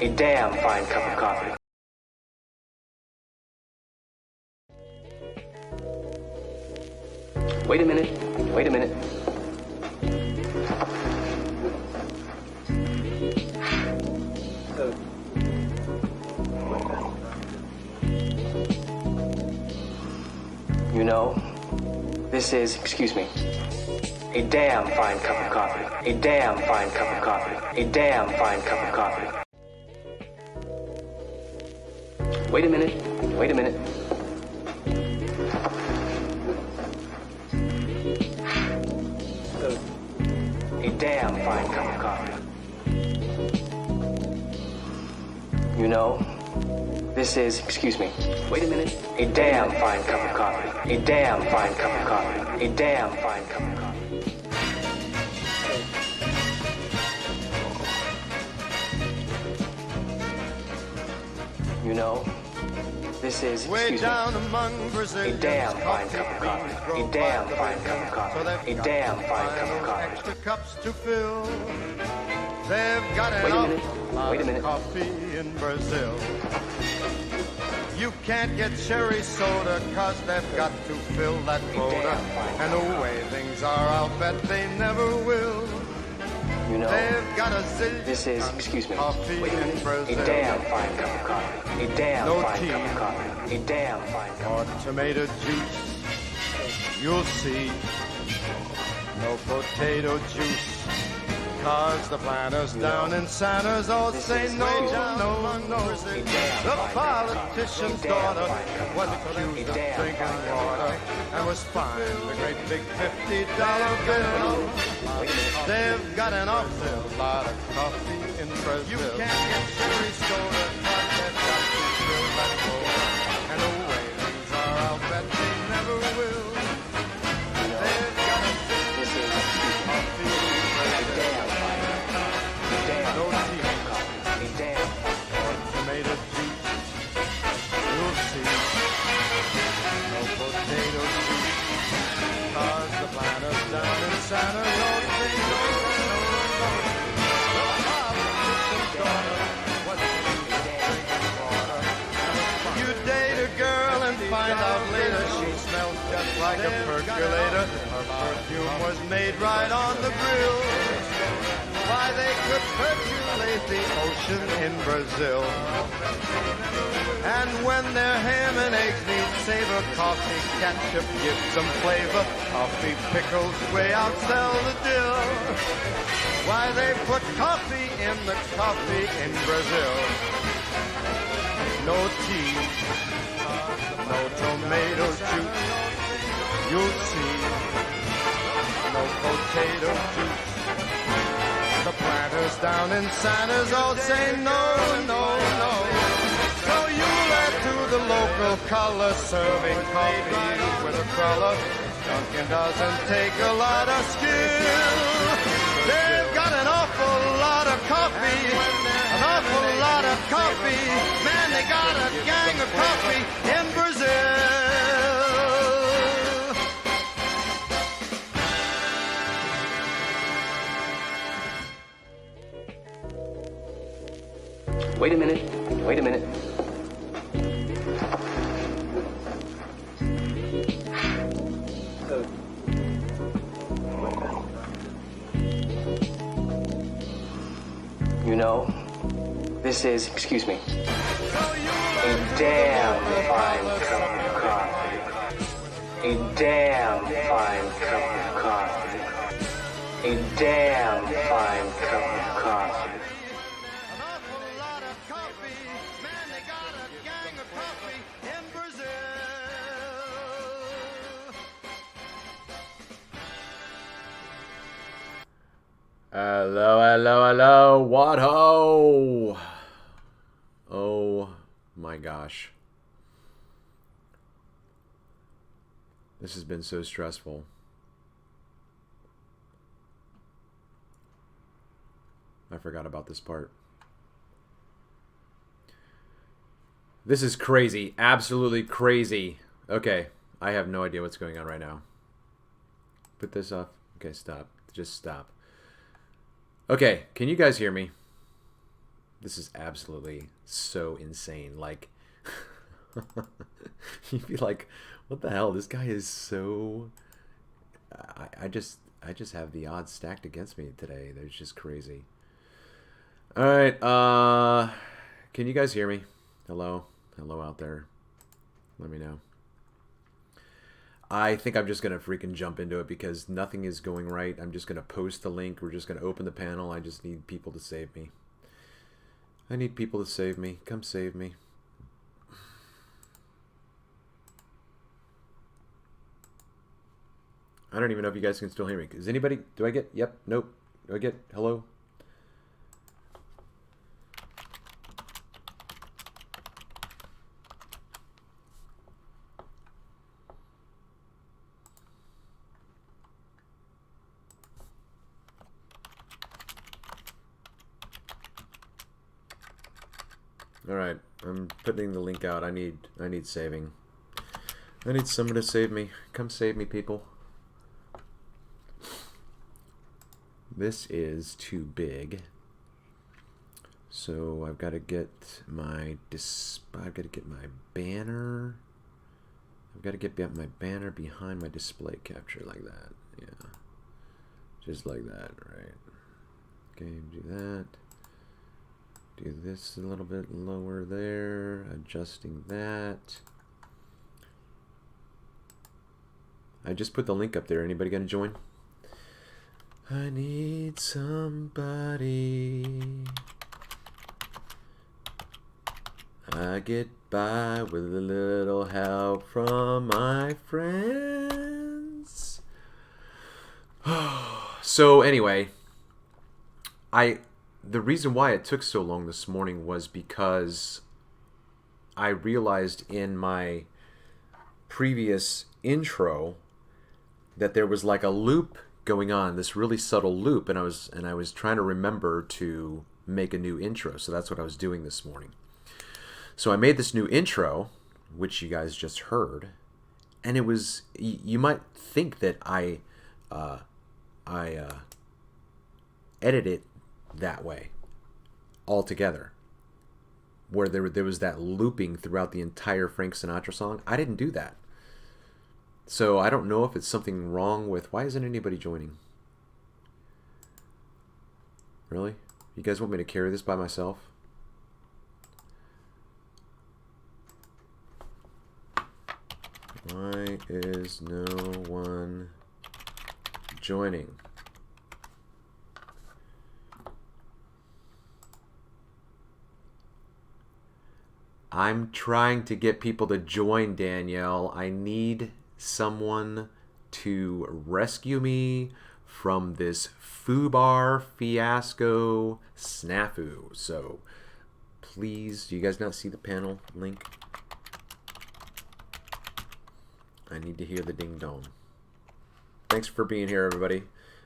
A damn fine cup of coffee. Wait a minute. Wait a minute. You know, this is, excuse me, a damn fine cup of coffee. A damn fine cup of coffee. A damn fine cup of coffee. Wait a minute. Wait a minute. A damn fine cup of coffee. You know, this is, excuse me, wait a minute, a damn fine cup of coffee. A damn fine cup of coffee. A damn fine cup of coffee. You know, this is, way down among Brazilians, a damn fine cup of coffee. A damn fine cup of coffee. A damn fine cup of coffee. Extra cups to fill. They've got Wait a minute. Wait a minute. Coffee in Brazil. You can't get cherry soda 'cause they've got to fill that quota. And the way things are, I'll bet they never will. You know, they've got a zillion this is, excuse me, coffee wait a minute, in Brazil. a damn fine cup of coffee. A damn No fine tea. cup of coffee. A damn fine cup Or of coffee. tomato juice, you'll see. No potato juice, 'cause the planters down in Santa's all say no, no, no. The politician's daughter was accused of drinking water and was fined a great big $50 bill. They've got an awful lot of coffee in Brazil. You can't get cherry soda, 'cause they've got to fill that quota. And the way things are, I'll bet they never will. They've got a coffee in Brazil. No tea, or tomato juice. You'll see. No potato juice. 'Cause the planters down in Santa's all say no, no, no. The politician's daughter was accused of drinking water. You date a girl and find out later she smells just like a percolator. Her perfume was made right on the grill. Why, they could percolate the ocean in Brazil. And when their ham and eggs need savor, coffee ketchup gives them flavor. Coffee pickles way outsell the dill. Why, they put coffee in the coffee in Brazil. No tea, no tomato juice. You'll see. No potato juice. The planters down in Santa's all say no, no, no. So you let to the local color serving coffee with a cruller. Dunkin' doesn't take a lot of skill. They've got an awful lot of coffee, an awful lot of coffee. Man, they got a gang of coffee in Brazil. Wait a minute. Wait a minute. You know, this is, excuse me, a damn fine cup of coffee. A damn fine cup of coffee. A damn fine cup of coffee. Hello, hello, hello. What ho? Oh my gosh. This has been so stressful. I forgot about this part. This is crazy. Absolutely crazy. Okay. I have no idea what's going on right now. Put this off. Okay, stop. Just stop. Okay, can you guys hear me? This is absolutely so insane. Like, you'd be like, what the hell? This guy is so... I just have the odds stacked against me today. They're just crazy. Alright, can you guys hear me? Hello? Hello out there. Let me know. I think I'm just going to freaking jump into it because nothing is going right. I'm just going to post the link. We're just going to open the panel. I just need people to save me. I need people to save me. Come save me. I don't even know if you guys can still hear me. Is anybody... Do I get... Yep. Nope. Do I get... Hello? Alright, I'm putting the link out. I need saving. I need someone to save me. Come save me, people. This is too big. So I've got to get my banner. I've got to get my banner behind my display capture like that. Yeah. Just like that, right? Okay, do that. Do this a little bit lower there, adjusting that. I just put the link up there. Anybody gonna join? I need somebody. I get by with a little help from my friends. So anyway, the reason why it took so long this morning was because I realized in my previous intro that there was like a loop going on, this really subtle loop, and I was trying to remember to make a new intro. So that's what I was doing this morning. So I made this new intro, which you guys just heard, and it was, you might think that I edit it that way altogether, where there was that looping throughout the entire Frank Sinatra song. I didn't do that. So I don't know if it's something wrong with, why isn't anybody joining? Really? You guys want me to carry this by myself? Why is no one joining? I'm trying to get people to join, Danielle. I need someone to rescue me from this foobar fiasco snafu. So please, do you guys not see the panel link? I need to hear the ding dong. Thanks for being here, everybody.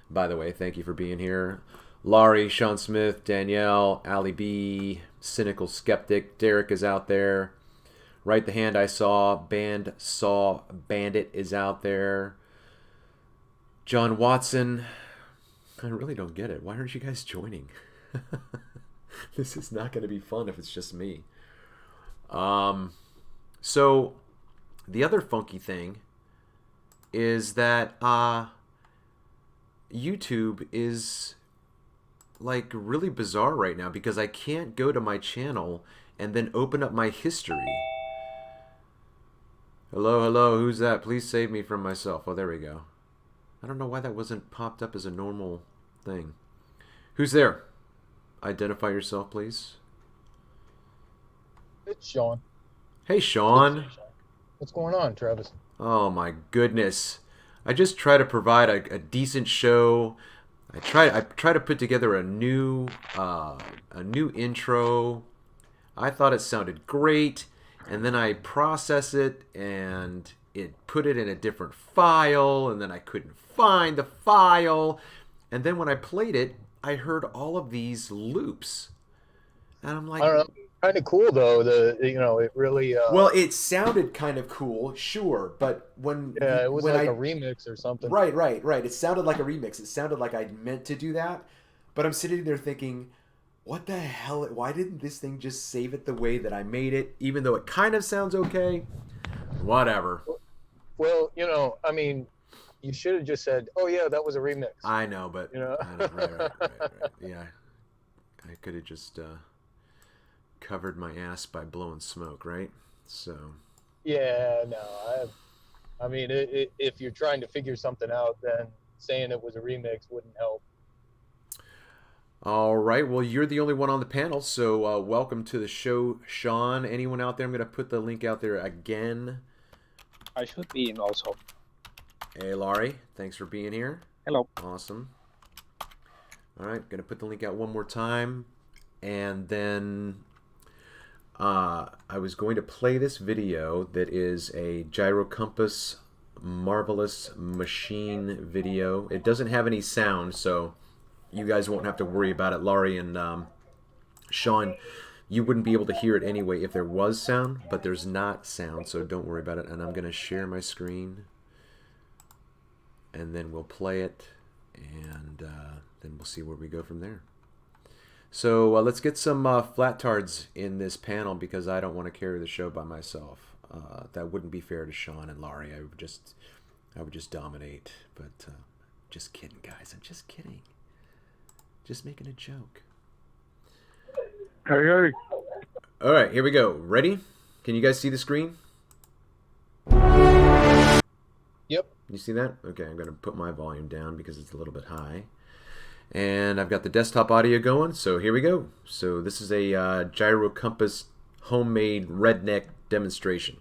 By the way, thank you for being here. Laurie, Sean Smith, Danielle, Ali B, Cynical Skeptic, Derek is out there. Right the Hand I Saw, Band Saw Bandit is out there. John Watson. I really don't get it. Why aren't you guys joining? This is not going to be fun if it's just me. So the other funky thing is that YouTube is like really bizarre right now because I can't go to my channel and then open up my history. Hello, hello, who's that? Please save me from myself. Oh, there we go. I don't know why that wasn't popped up as a normal thing. Who's there? Identify yourself, please. It's Sean. Hey, Sean. What's going on, Travis? Oh my goodness. I just try to provide a decent show. I try to put together a new intro. I thought it sounded great, and then I process it and it put it in a different file, and then I couldn't find the file. And then when I played it, I heard all of these loops. And I'm like, I don't know. Kind of cool though. It really. Well, it sounded kind of cool, sure, but it was like a remix or something. Right. It sounded like a remix. It sounded like I meant to do that, but I'm sitting there thinking, what the hell? Why didn't this thing just save it the way that I made it, even though it kind of sounds okay? Whatever. Well, I mean, you should have just said, "Oh yeah, that was a remix." I know, but I know, right. Yeah, I could have just covered my ass by blowing smoke, right? So. Yeah, no, I mean, if you're trying to figure something out, then saying it was a remix wouldn't help. All right, well, you're the only one on the panel, so welcome to the show, Sean. Anyone out there? I'm going to put the link out there again. I should be in also. Hey, Laurie, thanks for being here. Hello. Awesome. All right, going to put the link out one more time, and then I was going to play this video that is a gyro compass marvelous machine video. It doesn't have any sound, so you guys won't have to worry about it. Laurie and Sean, you wouldn't be able to hear it anyway if there was sound, but there's not sound, so don't worry about it. And I'm going to share my screen, and then we'll play it, and then we'll see where we go from there. So let's get some flat-tards in this panel because I don't want to carry the show by myself. That wouldn't be fair to Sean and Laurie. I would just dominate. But just kidding, guys. I'm just kidding. Just making a joke. Hey. All right, here we go. Ready? Can you guys see the screen? Yep. You see that? Okay, I'm going to put my volume down because it's a little bit high. And I've got the desktop audio going, so here we go. So this is a gyro compass homemade redneck demonstration.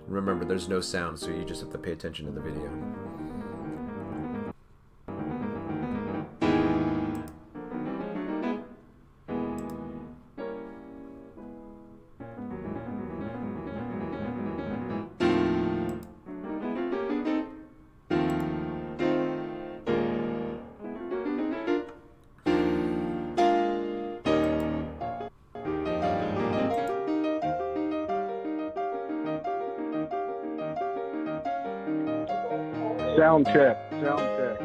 Remember, there's no sound, so you just have to pay attention to the video. Sound check. Sound check.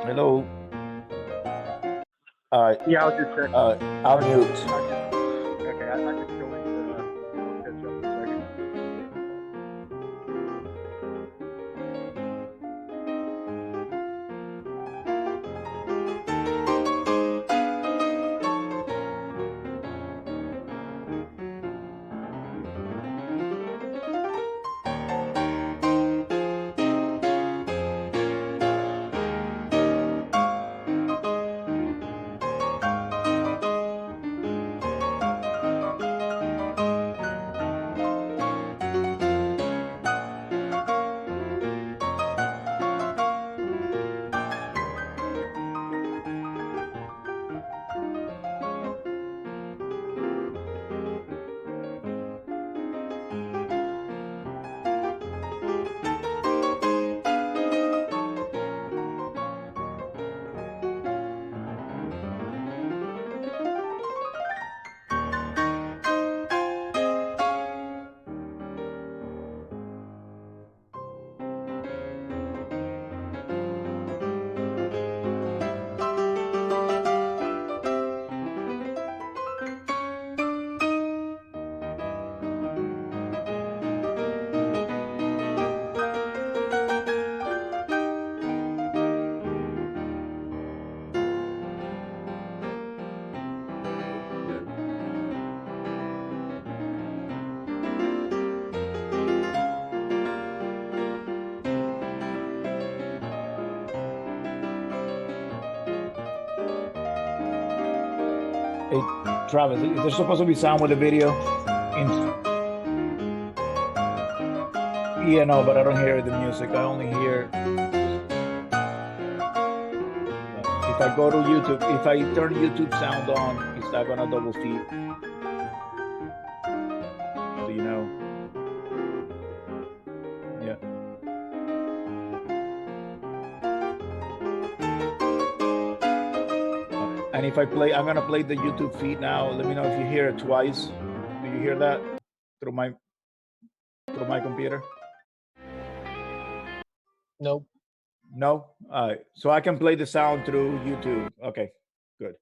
Hello. Yeah, I'll just check. I'll mute. Okay, I just go into I'll catch up in a second. Hey, Travis, is there supposed to be sound with the video? Yeah, no, but I don't hear the music. I only hear. If I go to YouTube, if I turn YouTube sound on, is that gonna double feed? Do you know? Yeah. And if I play, I'm gonna play the YouTube feed now. Let me know if you hear it twice. Do you hear that through my computer? Nope. No? All right. So I can play the sound through YouTube. Okay, good.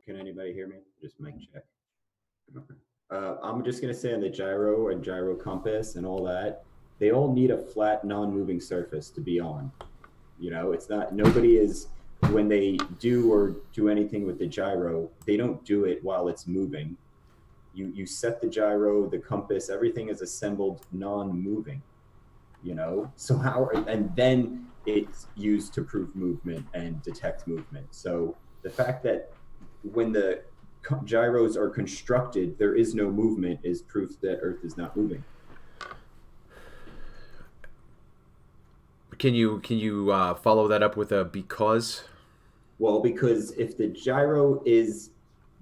Can anybody hear me? Just mic check. Okay. I'm just gonna say on the gyro and gyro compass and all that, they all need a flat, non-moving surface to be on. You know, it's not, nobody is, when they do anything with the gyro, they don't do it while it's moving. You set the gyro, the compass, everything is assembled non-moving, you know? So and then it's used to prove movement and detect movement. So the fact that when the gyros are constructed, there is no movement is proof that Earth is not moving. Can you follow that up with a because? Well, because if the gyro is,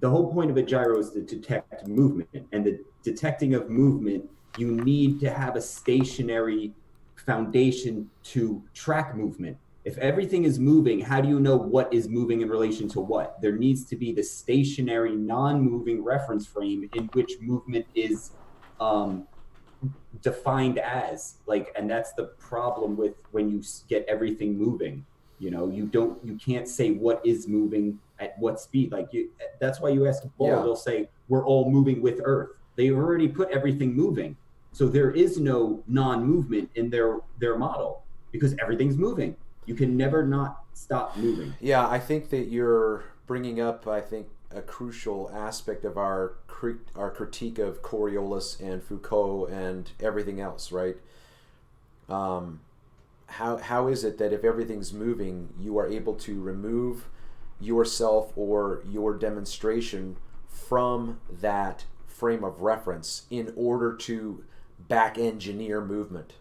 the whole point of a gyro is to detect movement, and the detecting of movement, you need to have a stationary foundation to track movement. If everything is moving, how do you know what is moving in relation to what? There needs to be the stationary, non-moving reference frame in which movement is defined as, like, and that's the problem with when you get everything moving. You know, you can't say what is moving at what speed. Like, that's why you ask a ball, they'll say we're all moving with Earth. They already put everything moving, so there is no non-movement in their model because everything's moving. You can never not stop moving. Yeah, I think that you're bringing up, I think, a crucial aspect of our critique of Coriolis and Foucault and everything else, right? How is it that if everything's moving, you are able to remove yourself or your demonstration from that frame of reference in order to back engineer movement?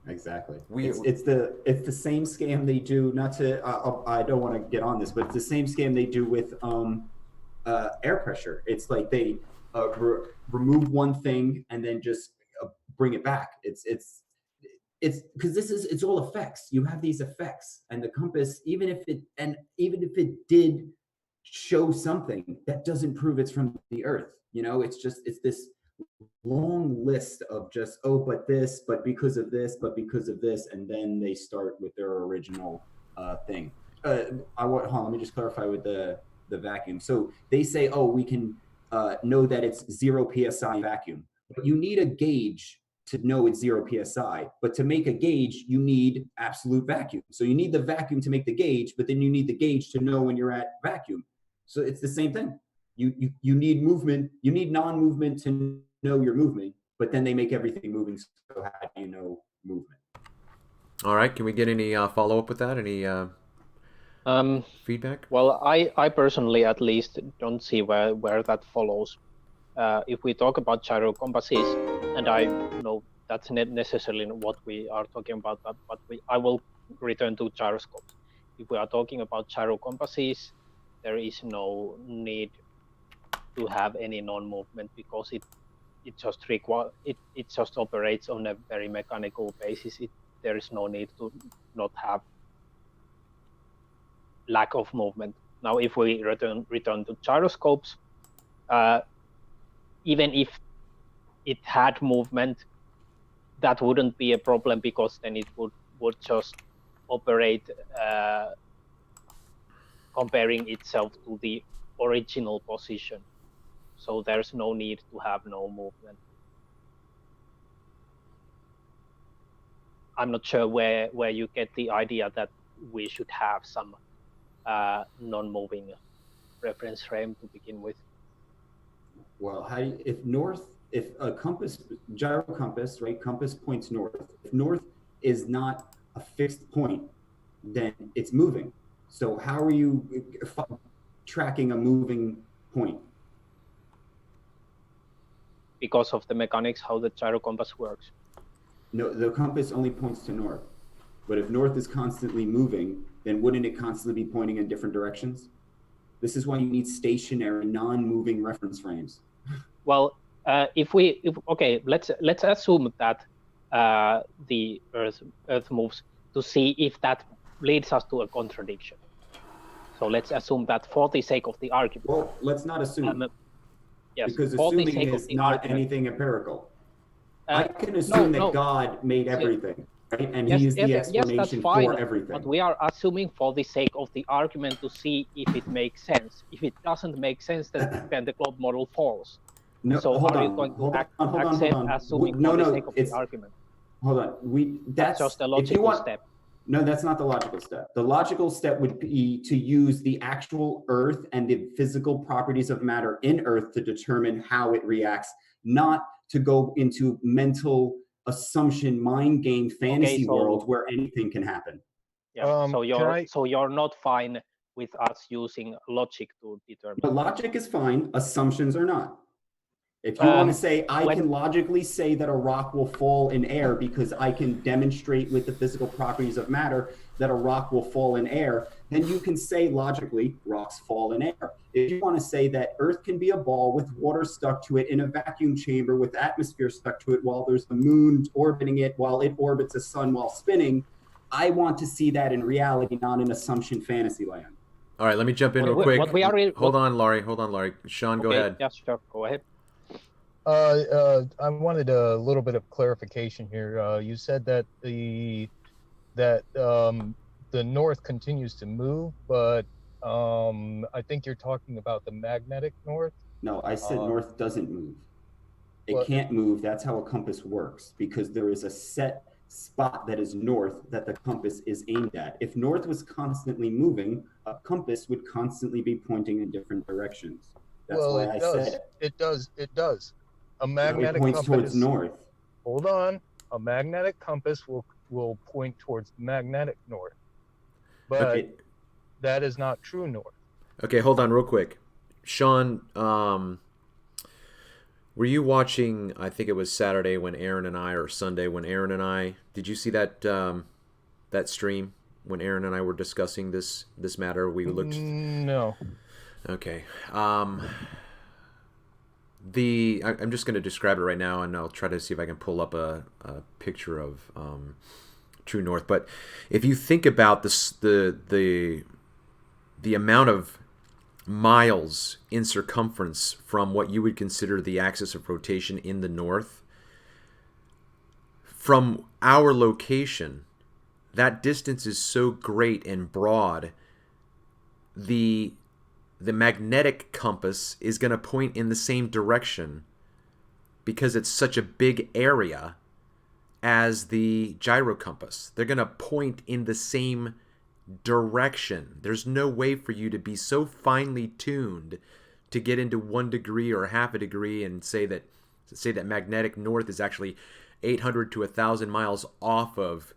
Exactly. It's the same scam they do. Not to I don't want to get on this, but it's the same scam they do with air pressure. It's like they remove one thing and then just bring it back. It's because it's all effects. You have these effects, and the compass, even if it did show something, that doesn't prove it's from the Earth. You know, it's this long list of just, oh, but this, but because of this, but because of this, and then they start with their original thing. Let me just clarify with the vacuum. So they say, oh, we can know that it's 0 psi vacuum, but you need a gauge to know it's 0 psi. But to make a gauge, you need absolute vacuum. So you need the vacuum to make the gauge, but then you need the gauge to know when you're at vacuum. So it's the same thing. You need movement, you need non-movement to know your movement, but then they make everything moving, so how do you know movement? All right, can we get any follow-up with that? Any feedback? Well, I personally at least don't see where that follows. If we talk about gyro compasses, and I know that's not necessarily what we are talking about, but I will return to gyroscopes. If we are talking about gyro compasses, there is no need to have any non-movement because it just operates on a very mechanical basis. There is no need to not have lack of movement. Now, if we return to gyroscopes, even if it had movement, that wouldn't be a problem because then it would just operate comparing itself to the original position. So there's no need to have no movement. I'm not sure where you get the idea that we should have some non-moving reference frame to begin with. Well, if a compass, gyro compass, right? Compass points north. If north is not a fixed point, then it's moving. So how are you tracking a moving point? Because of the mechanics, how the gyro compass works. No, the compass only points to north. But if north is constantly moving, then wouldn't it constantly be pointing in different directions? This is why you need stationary, non-moving reference frames. Well, let's assume that the Earth moves to see if that leads us to a contradiction. So let's assume that for the sake of the argument. Well, let's not assume. Yes, because assuming is not anything empirical. I can assume that God made everything. right? And he is the yes, that's explanation fine. for everything. But we are assuming for the sake of the argument to see if it makes sense. If it doesn't make sense, then the globe model falls. No, So hold are you on, going to hold on, hold on, accept hold on. assuming No, for the no, sake of the it's argument? hold on. That's just a If you logical want, step. no, that's not the logical step. The logical step would be to use the actual Earth and the physical properties of matter in Earth to determine how it reacts, not to go into mental assumption, mind game, fantasy world where anything can happen. Yeah. So you're not fine with us using logic to determine. The logic is fine. Assumptions are not. If you want to say, I can logically say that a rock will fall in air because I can demonstrate with the physical properties of matter that a rock will fall in air, then you can say logically rocks fall in air. If you want to say that Earth can be a ball with water stuck to it in a vacuum chamber with atmosphere stuck to it while there's the moon orbiting it while it orbits a sun while spinning, I want to see that in reality, not in assumption fantasy land. All right, let me jump in real quick. Hold on, Laurie. Sean, go ahead. Yeah, sure. Go ahead. I wanted a little bit of clarification here. You said that the north continues to move, but I think you're talking about the magnetic north. No, I said north doesn't move. It can't move. That's how a compass works, because there is a set spot that is north that the compass is aimed at. If north was constantly moving, a compass would constantly be pointing in different directions. That's why I said it does. A magnetic compass towards north. Hold on. A magnetic compass will point towards magnetic north. But that is not true north. Okay, hold on real quick. Sean, were you watching, I think it was Saturday when Aaron and I, or Sunday when Aaron and I, did you see that that stream when Aaron and I were discussing this matter? We looked. No. Okay. I'm just going to describe it right now, and I'll try to see if I can pull up a picture of true north. But if you think about this, the amount of miles in circumference from what you would consider the axis of rotation in the north, from our location, that distance is so great and broad, the magnetic compass is going to point in the same direction because it's such a big area as the gyro compass. They're going to point in the same direction. There's no way for you to be so finely tuned to get into 1 degree or half a degree and say that magnetic north is actually 800 to 1,000 miles off of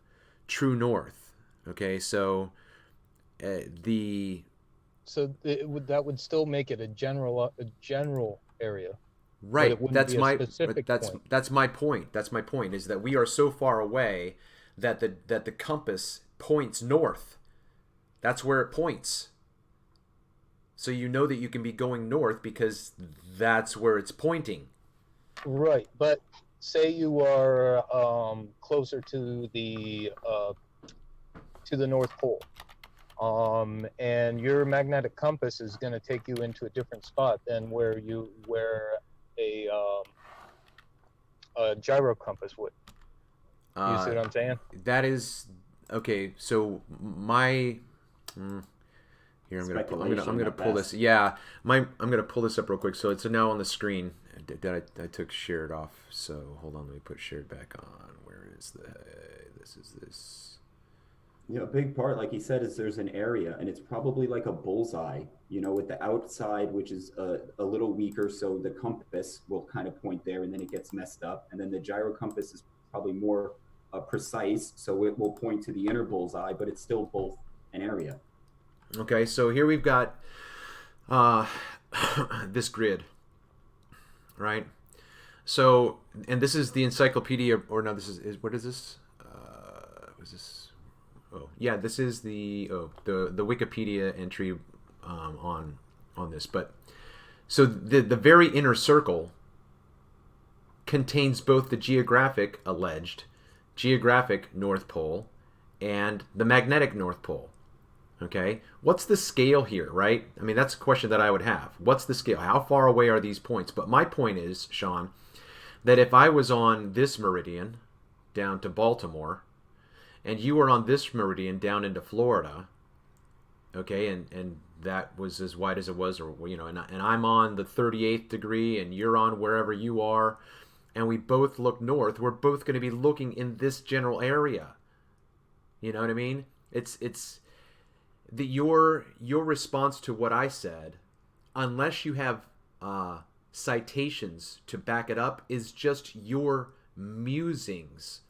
true north. Okay, so that would still make it a general area. Right. That's my point. That's my point, is that we are so far away that the compass points north. That's where it points. So you know that you can be going north because that's where it's pointing. Right, but say you are closer to the North Pole, and your magnetic compass is going to take you into a different spot than where a gyro compass would. You see what I'm saying? That is okay. So my here I'm gonna pull this. Yeah, I'm gonna pull this up real quick. So it's now on the screen. I took shared off. So hold on, let me put shared back on. Where is this? You know, a big part, like he said, is there's an area, and it's probably like a bullseye, you know, with the outside, which is a little weaker, so the compass will kind of point there, and then it gets messed up. And then the gyro compass is probably more precise, so it will point to the inner bullseye, but it's still both an area. Okay, so here we've got this grid, right? So, and this is the encyclopedia, or no, this is what is this? Was this? Oh, yeah, this is the Wikipedia entry on this. But so the very inner circle contains both the alleged geographic North Pole and the magnetic North Pole. Okay, what's the scale here, right? I mean, that's a question that I would have. What's the scale? How far away are these points? But my point is, Sean, that if I was on this meridian down to Baltimore, and you were on this meridian down into Florida, okay, and that was as wide as it was, or and I'm on the 38th degree, and you're on wherever you are, and we both look north, we're both going to be looking in this general area. You know what I mean? It's your response to what I said, unless you have citations to back it up, is just your musings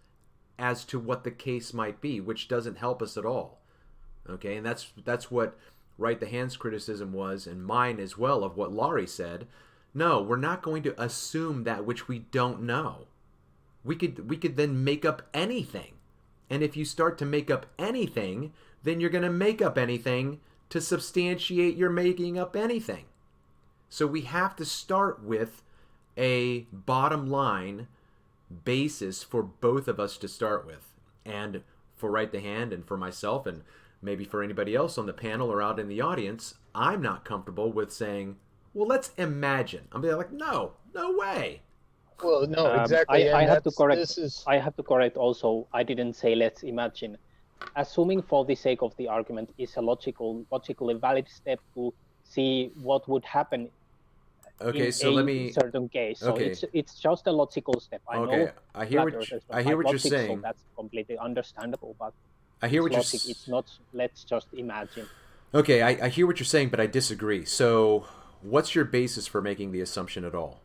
as to what the case might be, which doesn't help us at all. Okay, and that's what Right the Hand's criticism was, and mine as well, of what Laurie said. No, we're not going to assume that which we don't know. We could then make up anything. And if you start to make up anything, then you're going to make up anything to substantiate your making up anything. So we have to start with a bottom line basis for both of us to start with. And for Right the Hand, and for myself, and maybe for anybody else on the panel or out in the audience, I'm not comfortable with saying, well, let's imagine. I'm like, no way. Well, no, exactly. I have to correct. I have to correct also. I didn't say let's imagine. Assuming for the sake of the argument is a logically valid step to see what would happen. Okay, so in let a me. certain case. So okay. it's just a logical step. I know. I hear what you're saying. So that's completely understandable. But I hear what logic, it's not. Let's just imagine. Okay, I hear what you're saying, but I disagree. So, what's your basis for making the assumption at all?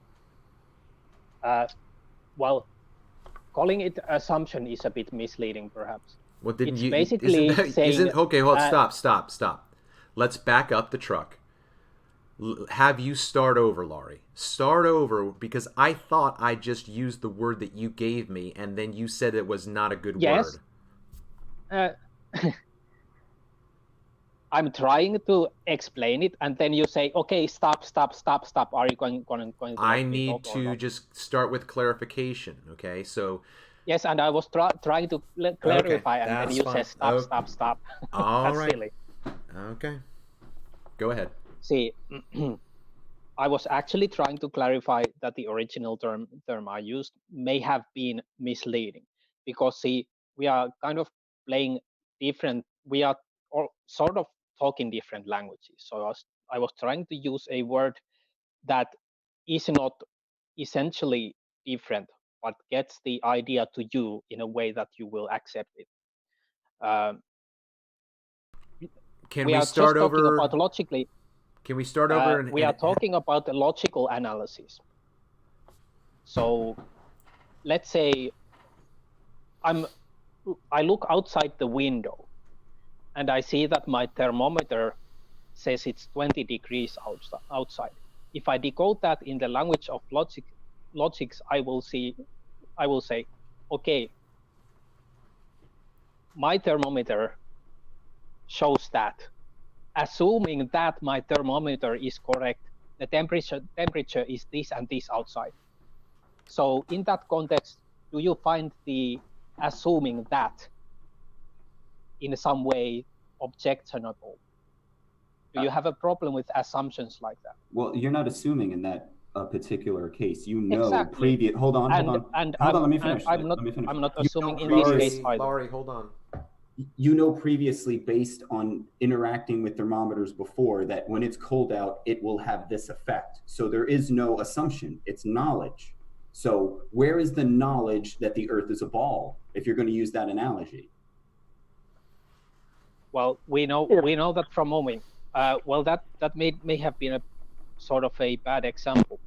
Well, calling it assumption is a bit misleading, perhaps. Well, didn't it's you? Basically saying. Okay, hold. Stop. Let's back up the truck. Have you start over, Laurie. Start over, because I thought I just used the word that you gave me, and then you said it was not a good word. I'm trying to explain it, and then you say, "Okay, stop. Are you going to?" I need to just start with clarification. Okay, so. Yes, and I was trying to clarify, and then you say, "Stop." All right. Silly. Okay. Go ahead. See, I was actually trying to clarify that the original term I used may have been misleading, because see, we are kind of playing different. We are sort of talking different languages. So I was trying to use a word that is not essentially different, but gets the idea to you in a way that you will accept it. Can we start over? Talking about logically. Can we start over? We are talking about the logical analysis. So let's say I look outside the window and I see that my thermometer says it's 20 degrees outside. If I decode that in the language of logics, I will say, okay, my thermometer shows that. Assuming that my thermometer is correct, the temperature is this and this outside. So in that context, do you find the assuming that in some way objectionable? Do you have a problem with assumptions like that? Well, you're not assuming in that particular case. You know, exactly. Hold on. Let me finish. I'm not assuming in this case either. Laurie, hold on. You know previously, based on interacting with thermometers before, that when it's cold out, it will have this effect. So there is no assumption, it's knowledge. So where is the knowledge that the Earth is a ball, if you're going to use that analogy? Well, we know that from moving. Well, that may have been a sort of a bad example.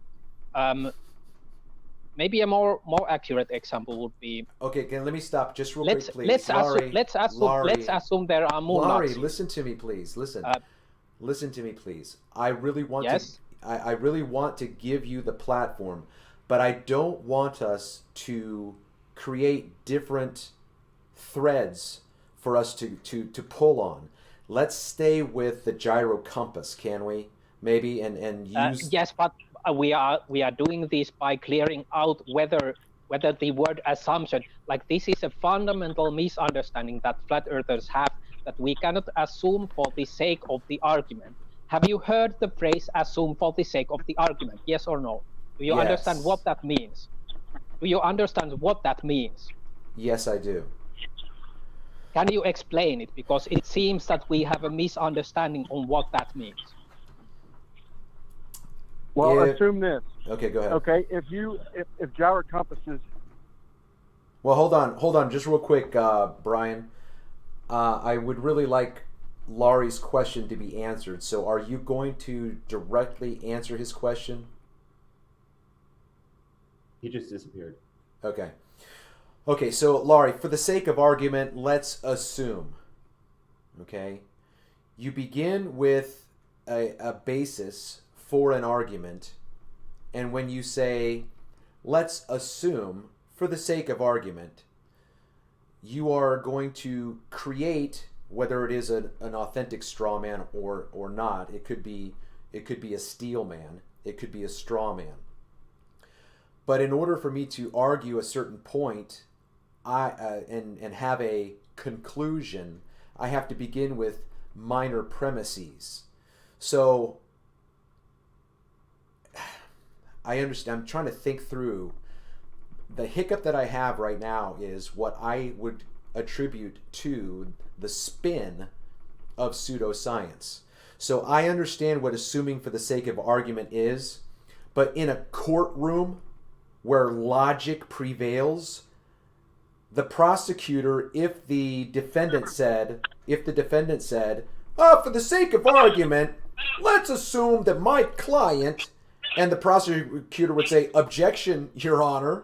Maybe a more accurate example would be. Okay, let me stop just real quick, please. Let's assume there are moon Laurie, nuts. listen to me, please. Listen to me, please. I really want to give you the platform, but I don't want us to create different threads for us to pull on. Let's stay with the gyro compass, can we? Maybe and use. Yes, but we are doing this by clearing out whether the word assumption, like this is a fundamental misunderstanding that flat earthers have, that we cannot assume for the sake of the argument. Have you heard the phrase assume for the sake of the argument? Yes or no? Do you understand what that means? Do you understand what that means? Yes, I do. Can you explain it? Because it seems that we have a misunderstanding on what that means. Well, If- assume this. Okay, go ahead. Okay, if gyro compasses. Well, hold on, just real quick, Brian. I would really like Laurie's question to be answered. So, are you going to directly answer his question? He just disappeared. Okay. Okay, so Laurie, for the sake of argument, let's assume. Okay, you begin with a basis for an argument, and when you say, let's assume, for the sake of argument, you are going to create, whether it is an authentic straw man or not. It could be a steel man. It could be a straw man. But in order for me to argue a certain point, and have a conclusion, I have to begin with minor premises. So I understand. I'm trying to think through. The hiccup that I have right now is what I would attribute to the spin of pseudoscience. So I understand what assuming for the sake of argument is, but in a courtroom where logic prevails, the prosecutor, if the defendant said, oh, for the sake of argument, let's assume that my client, and the prosecutor would say, objection, Your Honor.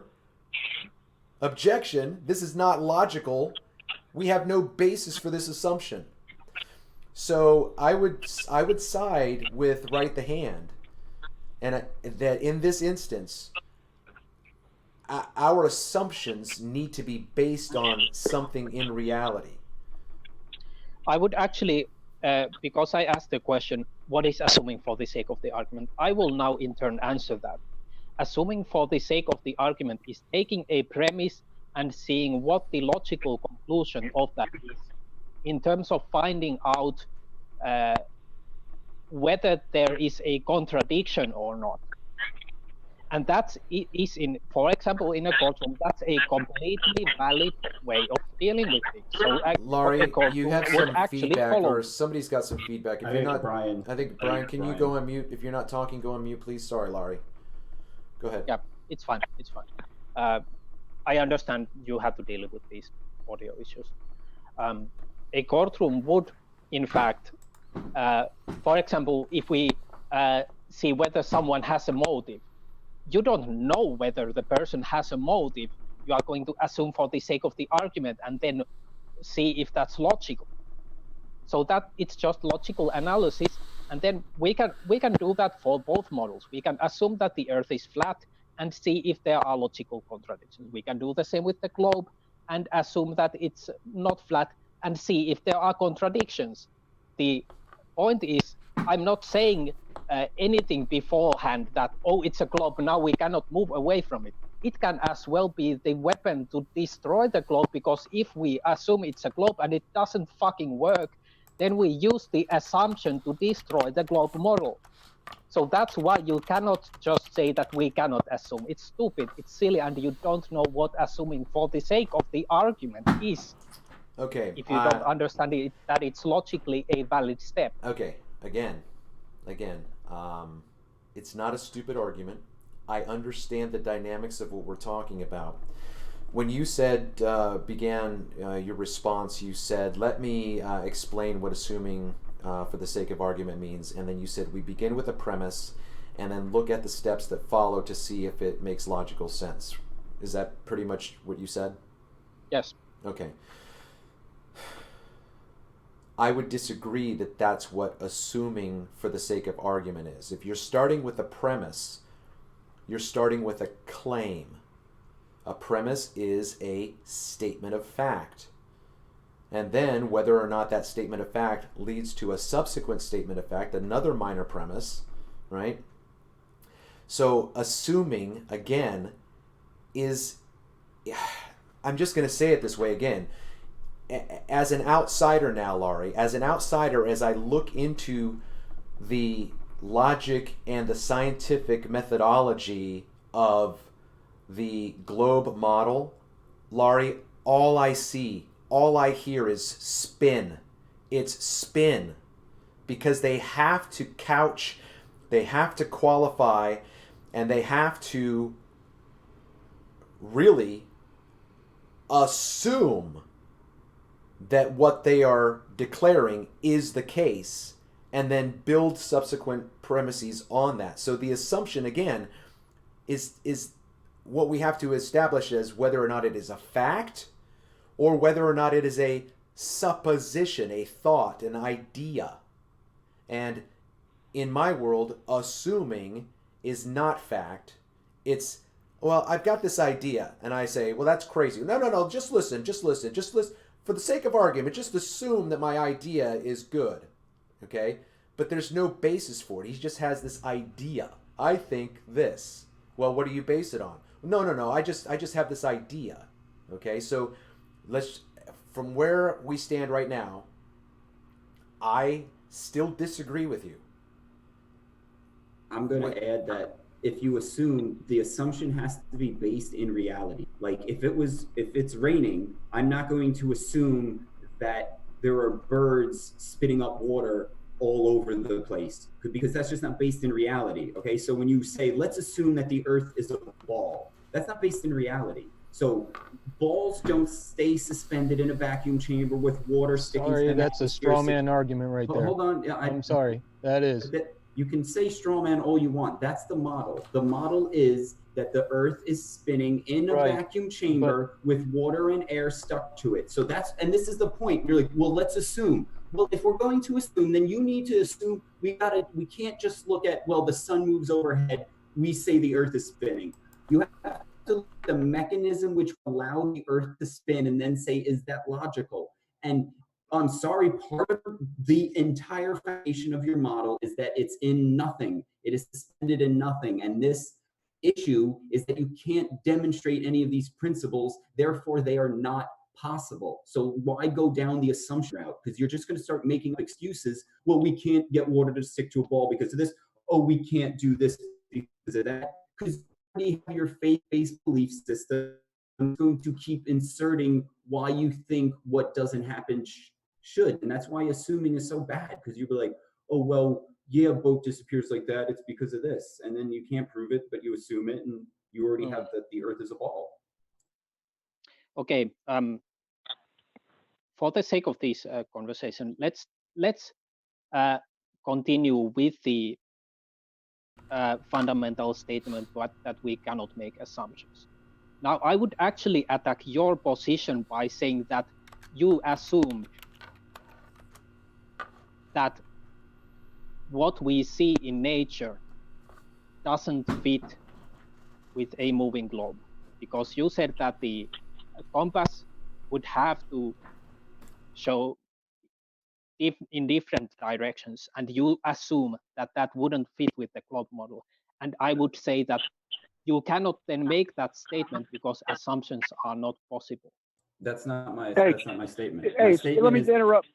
Objection, this is not logical. We have no basis for this assumption. So I would side with right the hand, and that in this instance, our assumptions need to be based on something in reality. I would actually, because I asked the question, what is assuming for the sake of the argument? I will now in turn answer that. Assuming for the sake of the argument is taking a premise and seeing what the logical conclusion of that is, in terms of finding out whether there is a contradiction or not. And that is in, for example, in a courtroom, that's a completely valid way of dealing with things. So, Laurie, you have some feedback, follow. or somebody's got some feedback. If I you're think not, Brian. I think Brian, can you go on mute? If you're not talking, go on mute, please. Sorry, Laurie. Go ahead. Yeah, it's fine. It's fine. I understand you have to deal with these audio issues. A courtroom would, in fact, for example, if we see whether someone has a motive, you don't know whether the person has a motive. You are going to assume for the sake of the argument and then see if that's logical. So that it's just logical analysis, and then we can do that for both models. We can assume that the Earth is flat and see if there are logical contradictions. We can do the same with the globe and assume that it's not flat and see if there are contradictions. The point is, I'm not saying anything beforehand that, oh, it's a globe, now we cannot move away from it. It can as well be the weapon to destroy the globe, because if we assume it's a globe and it doesn't fucking work, then we use the assumption to destroy the globe model. So that's why you cannot just say that we cannot assume. It's stupid, it's silly, and you don't know what assuming for the sake of the argument is. Okay. If you don't understand it, that it's logically a valid step. Okay. Again, it's not a stupid argument. I understand the dynamics of what we're talking about. When you said, began your response, you said, let me explain what assuming for the sake of argument means. And then you said, we begin with a premise and then look at the steps that follow to see if it makes logical sense. Is that pretty much what you said? Yes. Okay. I would disagree that that's what assuming for the sake of argument is. If you're starting with a premise, you're starting with a claim. A premise is a statement of fact. And then whether or not that statement of fact leads to a subsequent statement of fact, another minor premise, right? So assuming, again, is, I'm just going to say it this way again. As an outsider now, Laurie, as an outsider, as I look into the logic and the scientific methodology of the globe model, Laurie, all I see all I hear is spin. It's spin. Because they have to couch, they have to qualify, and they have to really assume that what they are declaring is the case, and then build subsequent premises on that. So the assumption, again, is what we have to establish as whether or not it is a fact or whether or not it is a supposition, a thought, an idea. And in my world, assuming is not fact. It's, well, I've got this idea, and I say, well, that's crazy. No, just listen. For the sake of argument, just assume that my idea is good, okay? But there's no basis for it. He just has this idea. I think this. Well, what do you base it on? No. I just have this idea, okay? So from where we stand right now, I still disagree with you. I'm going to add that if you assume, the assumption has to be based in reality. Like if it's raining, I'm not going to assume that there are birds spitting up water all over the place, because that's just not based in reality. Okay, so when you say, let's assume that the earth is a ball, that's not based in reality. So balls don't stay suspended in a vacuum chamber with water sticking. Sorry, that's a straw man argument right there. Hold on. Yeah, I'm sorry. That is. You can say straw man all you want. That's the model. The model is that the earth is spinning in a vacuum chamber with water and air stuck to it. So and this is the point. You're like, well, let's assume. Well, if we're going to assume, then you need to assume we can't just look at, well, the sun moves overhead, we say the earth is spinning. You have to look at the mechanism which will allow the earth to spin and then say, is that logical? And I'm sorry, part of the entire foundation of your model is that it's in nothing. It is suspended in nothing. And this issue is that you can't demonstrate any of these principles, therefore they are not possible. So why go down the assumption route? Because you're just going to start making excuses. Well, we can't get water to stick to a ball because of this. Oh, we can't do this because of that. Because you have your faith-based belief system. I'm going to keep inserting why you think what doesn't happen should. And that's why assuming is so bad, because you'll be like, oh, well, yeah, a boat disappears like that. It's because of this. And then you can't prove it, but you assume it, and you already have that the earth is a ball. Okay. For the sake of this conversation, let's continue with the fundamental statement that we cannot make assumptions. Now, I would actually attack your position by saying that you assumed that what we see in nature doesn't fit with a moving globe, because you said that the compass would have to show in different directions, and you assume that that wouldn't fit with the globe model. And I would say that you cannot then make that statement because assumptions are not possible. That's not my statement. Hey, My statement let me interrupt.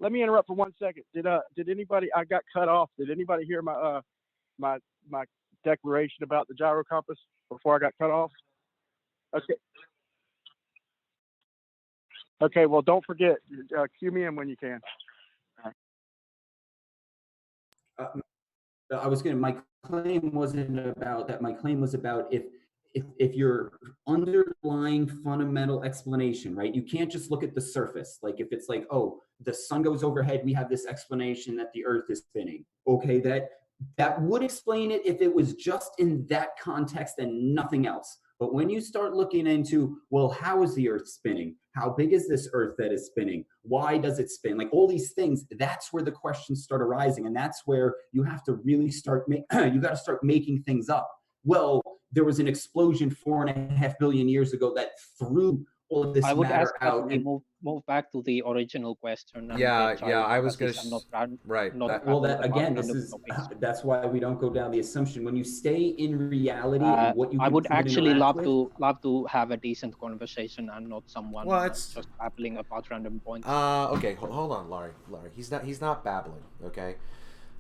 Let me interrupt for 1 second. Did anybody? I got cut off. Did anybody hear my my declaration about the gyro compass before I got cut off? Okay. Okay. Well, don't forget. Cue me in when you can. I was going to. My claim wasn't about that. My claim was about if your underlying fundamental explanation, right? You can't just look at the surface. Like if it's like, oh, the sun goes overhead, we have this explanation that the earth is spinning. Okay, that would explain it if it was just in that context and nothing else. But when you start looking into, well, how is the earth spinning? How big is this earth that is spinning? Why does it spin? Like all these things, that's where the questions start arising. And that's where you have to really start, you got to start making things up. Well, there was an explosion 4.5 billion years ago that threw all of this I would matter ask out. that we move back to the original question. Yeah, I was going to right. That's why we don't go down the assumption. When you stay in reality, what you I would actually love with, to have a decent conversation and not someone just babbling about random points. Okay, hold on, Larry. He's not babbling. Okay,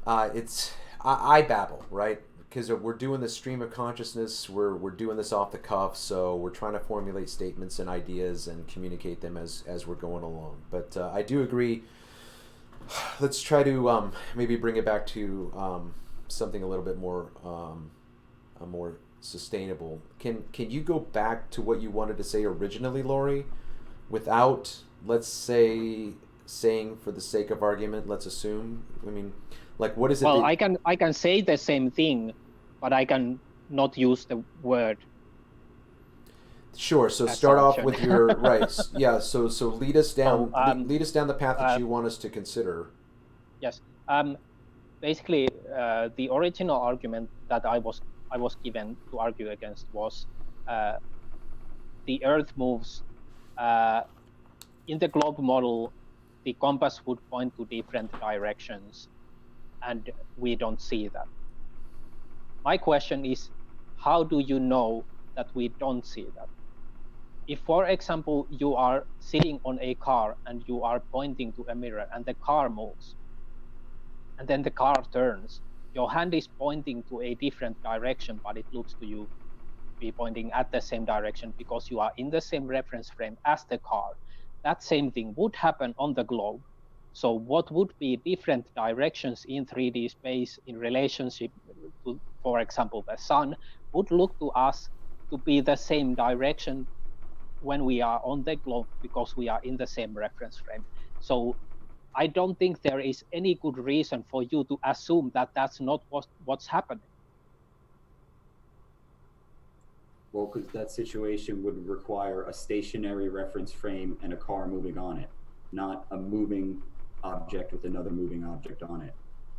I babble, right? because we're doing this stream of consciousness, we're doing this off the cuff, so we're trying to formulate statements and ideas and communicate them as we're going along. But I do agree. Let's try to maybe bring it back to something a little bit more more sustainable. Can you go back to what you wanted to say originally, Lori, without, let's say, saying, for the sake of argument, let's assume, I mean, like, what is it? Well, I can say the same thing, but I can not use the word. Sure. So start off with your right. Yeah. So lead us down. Lead us down the path that you want us to consider. Yes. Basically, the original argument that I was given to argue against was the Earth moves in the globe model. The compass would point to different directions, and we don't see that. My question is, how do you know that we don't see that? If, for example, you are sitting on a car and you are pointing to a mirror and the car moves, and then the car turns, your hand is pointing to a different direction, but it looks to you be pointing at the same direction because you are in the same reference frame as the car. That same thing would happen on the globe. So what would be different directions in 3D space in relationship to, for example, the sun, would look to us to be the same direction when we are on the globe because we are in the same reference frame. So I don't think there is any good reason for you to assume that that's not what's happening. Well, because that situation would require a stationary reference frame and a car moving on it, not a moving object with another moving object on it.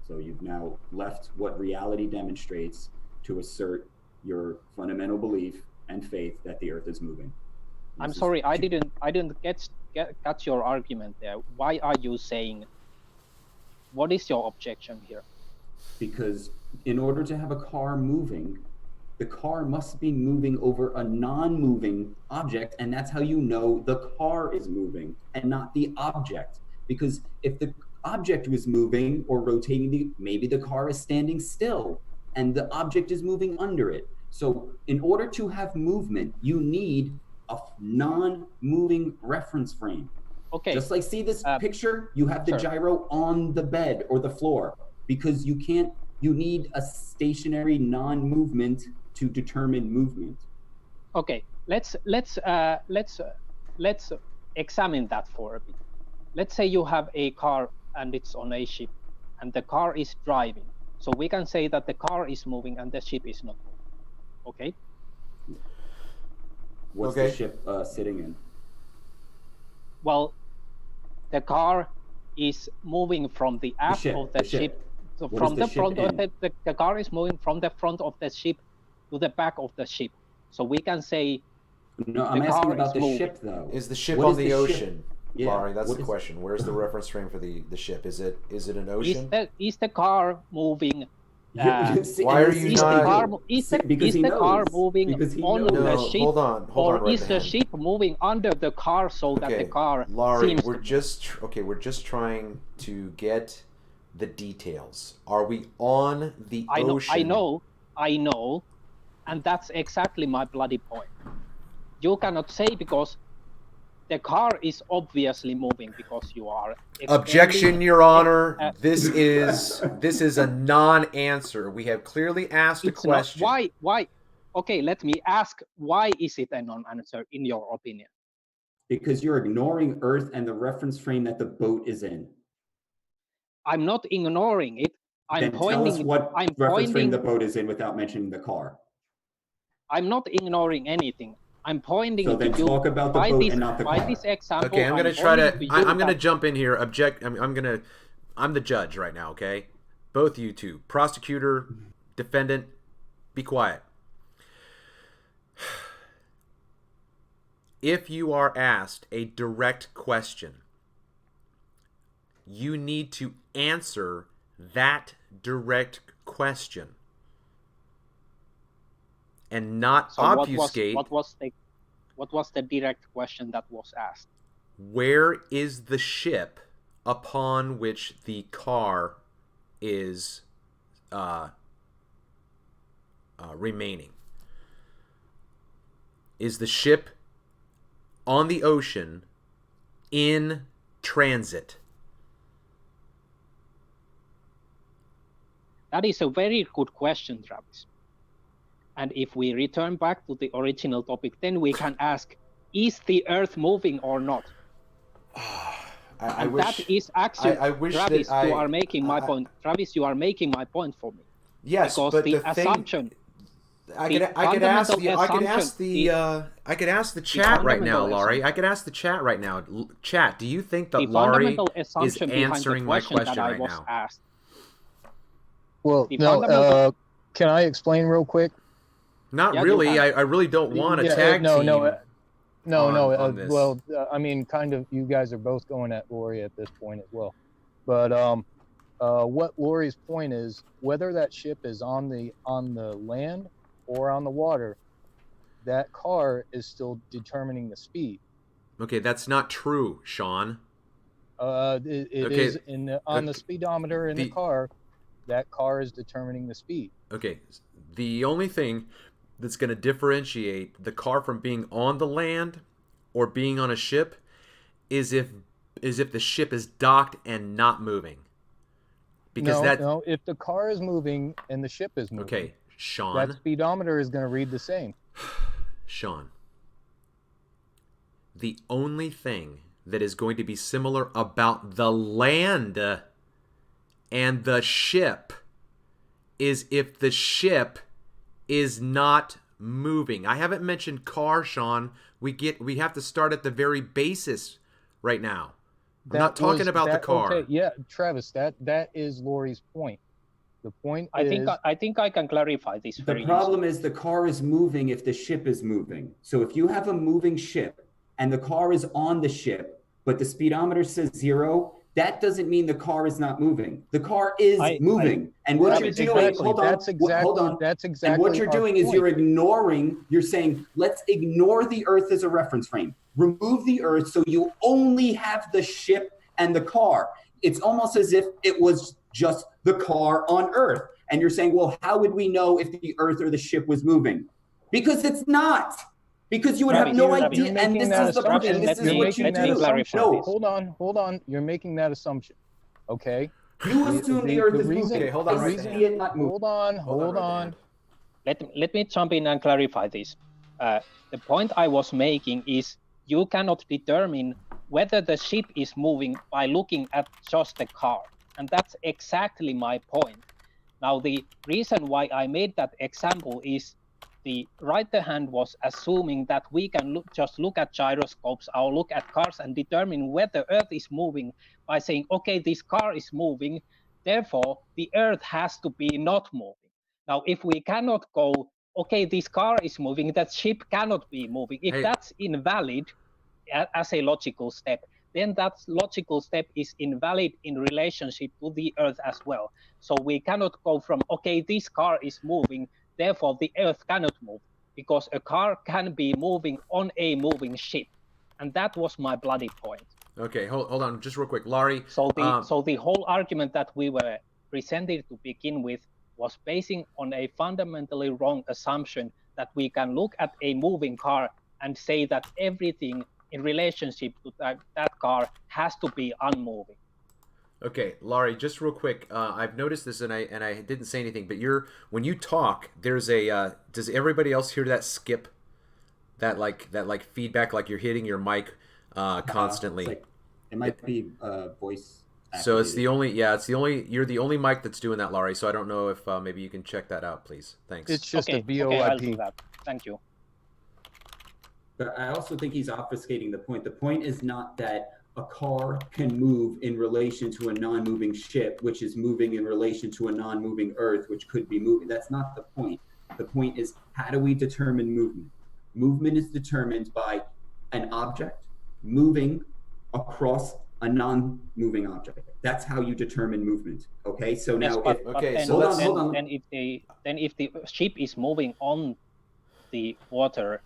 So you've now left what reality demonstrates to assert your fundamental belief and faith that the Earth is moving. I'm sorry, I didn't get your argument there. Why are you saying? What is your objection here? Because in order to have a car moving, the car must be moving over a non-moving object, and that's how you know the car is moving and not the object. Because if the object was moving or rotating, maybe the car is standing still and the object is moving under it. So in order to have movement, you need a non-moving reference frame. Okay. Just like, see this picture? You have the gyro on the bed or the floor because you need a stationary non-movement to determine movement. Okay, let's examine that for a bit. Let's say you have a car and it's on a ship, and the car is driving. So we can say that the car is moving and the ship is not moving. Okay. What's the ship sitting in? Well, the car is moving from the aft of the ship. So from the front of the car is moving from the front of the ship to the back of the ship. So we can say no, I'm asking about the ship though. Is the ship on the ocean? Yeah. Barry, that's the question. Where's the reference frame for the ship? Is it an ocean? Is the car moving? Why are you not? Is the car moving on the ship? Hold on. Or is the ship moving under the car so that the car Laurie, seems we're just trying to get the details. Are we on the ocean? I know, and that's exactly my bloody point. You cannot say because the car is obviously moving because you are. Objection, Your Honor. This is a non-answer. We have clearly asked a question. Why? Okay, let me ask. Why is it a non-answer in your opinion? Because you're ignoring Earth and the reference frame that the boat is in. I'm not ignoring it. Then tell us what reference frame the boat is in without mentioning the car. I'm not ignoring anything. I'm pointing to you. So then talk about the boat and not the car. By this example, okay, I'm gonna try to. I'm gonna jump in here. I'm the judge right now. Okay, both you two, prosecutor, defendant, be quiet. If you are asked a direct question, you need to answer that direct question and not obfuscate. What was the direct question that was asked? Where is the ship upon which the car is remaining. Is the ship on the ocean in transit? That is a very good question, Travis. And if we return back to the original topic, then we can ask, is the Earth moving or not? I wish, that is actually, I wish Travis, that you are making my point. Travis, you are making my point for me. Yes, because but the assumption. assumption, I could ask the chat right now, Laurie. I could ask the chat right now. Chat, do you think that Laurie is answering my question right now? Asked. Well, no. Can I explain real quick? Not really. I really don't want to tag team. No. Well, I mean, kind of. You guys are both going at Laurie at this point as well. But what Laurie's point is, whether that ship is on the land or on the water, that car is still determining the speed. Okay, that's not true, Sean. It is on the speedometer in the car. That car is determining the speed. Okay, the only thing that's going to differentiate the car from being on the land or being on a ship is if the ship is docked and not moving. Because no, if the car is moving and the ship is moving. Okay, Sean. That speedometer is going to read the same. Sean. The only thing that is going to be similar about the land and the ship is if the ship is not moving. I haven't mentioned car, Sean. We have to start at the very basis right now. I'm not talking about the car. Okay, yeah, Travis, that is Laurie's point. The point I think I can clarify this. The problem is the car is moving if the ship is moving. So if you have a moving ship and the car is on the ship, but the speedometer says 0, that doesn't mean the car is not moving. The car is moving. And what you're doing, hold on. That's exactly. And what you're doing is you're saying, let's ignore the Earth as a reference frame. Remove the Earth so you only have the ship and the car. It's almost as if it was just the car on Earth. And you're saying, well, how would we know if the Earth or the ship was moving? Because it's not. Because you would have no idea, and this is the point, and this is what you do. No, hold on. You're making that assumption, okay? You assume the Earth is moving. Okay, hold on. Hold on. Let me jump in and clarify this. The point I was making is you cannot determine whether the ship is moving by looking at just the car, and that's exactly my point. Now, the reason why I made that example is the right hand was assuming that we can just look at gyroscopes or look at cars and determine whether Earth is moving by saying, okay, this car is moving, therefore the Earth has to be not moving. Now, if we cannot go, okay, this car is moving, that ship cannot be moving. If that's invalid as a logical step, then that logical step is invalid in relationship to the Earth as well. So we cannot go from, okay, this car is moving, therefore the Earth cannot move, because a car can be moving on a moving ship. And that was my bloody point. Okay, hold on just real quick. Laurie. So the whole argument that we were presented to begin with was basing on a fundamentally wrong assumption that we can look at a moving car and say that everything in relationship to that car has to be unmoving. Okay, Laurie, just real quick, I've noticed this and I didn't say anything, but when you talk, there's a does everybody else hear that skip? That like feedback, like you're hitting your mic constantly. It might be voice activated. So it's you're the only mic that's doing that, Laurie. So I don't know if maybe you can check that out, please. Thanks. It's just a VoIP. Okay, I'll do that. Thank you. But I also think he's obfuscating the point. The point is not that a car can move in relation to a non-moving ship, which is moving in relation to a non-moving Earth, which could be moving. That's not the point. The point is, how do we determine movement? Movement is determined by an object moving across a non-moving object. That's how you determine movement. Okay, so now if the ship is moving on the water,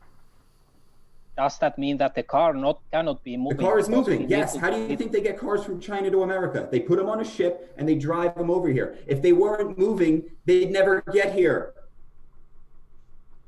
does that mean that the car cannot be moving? The car is moving, yes. How do you think they get cars from China to America? They put them on a ship and they drive them over here. If they weren't moving, they'd never get here.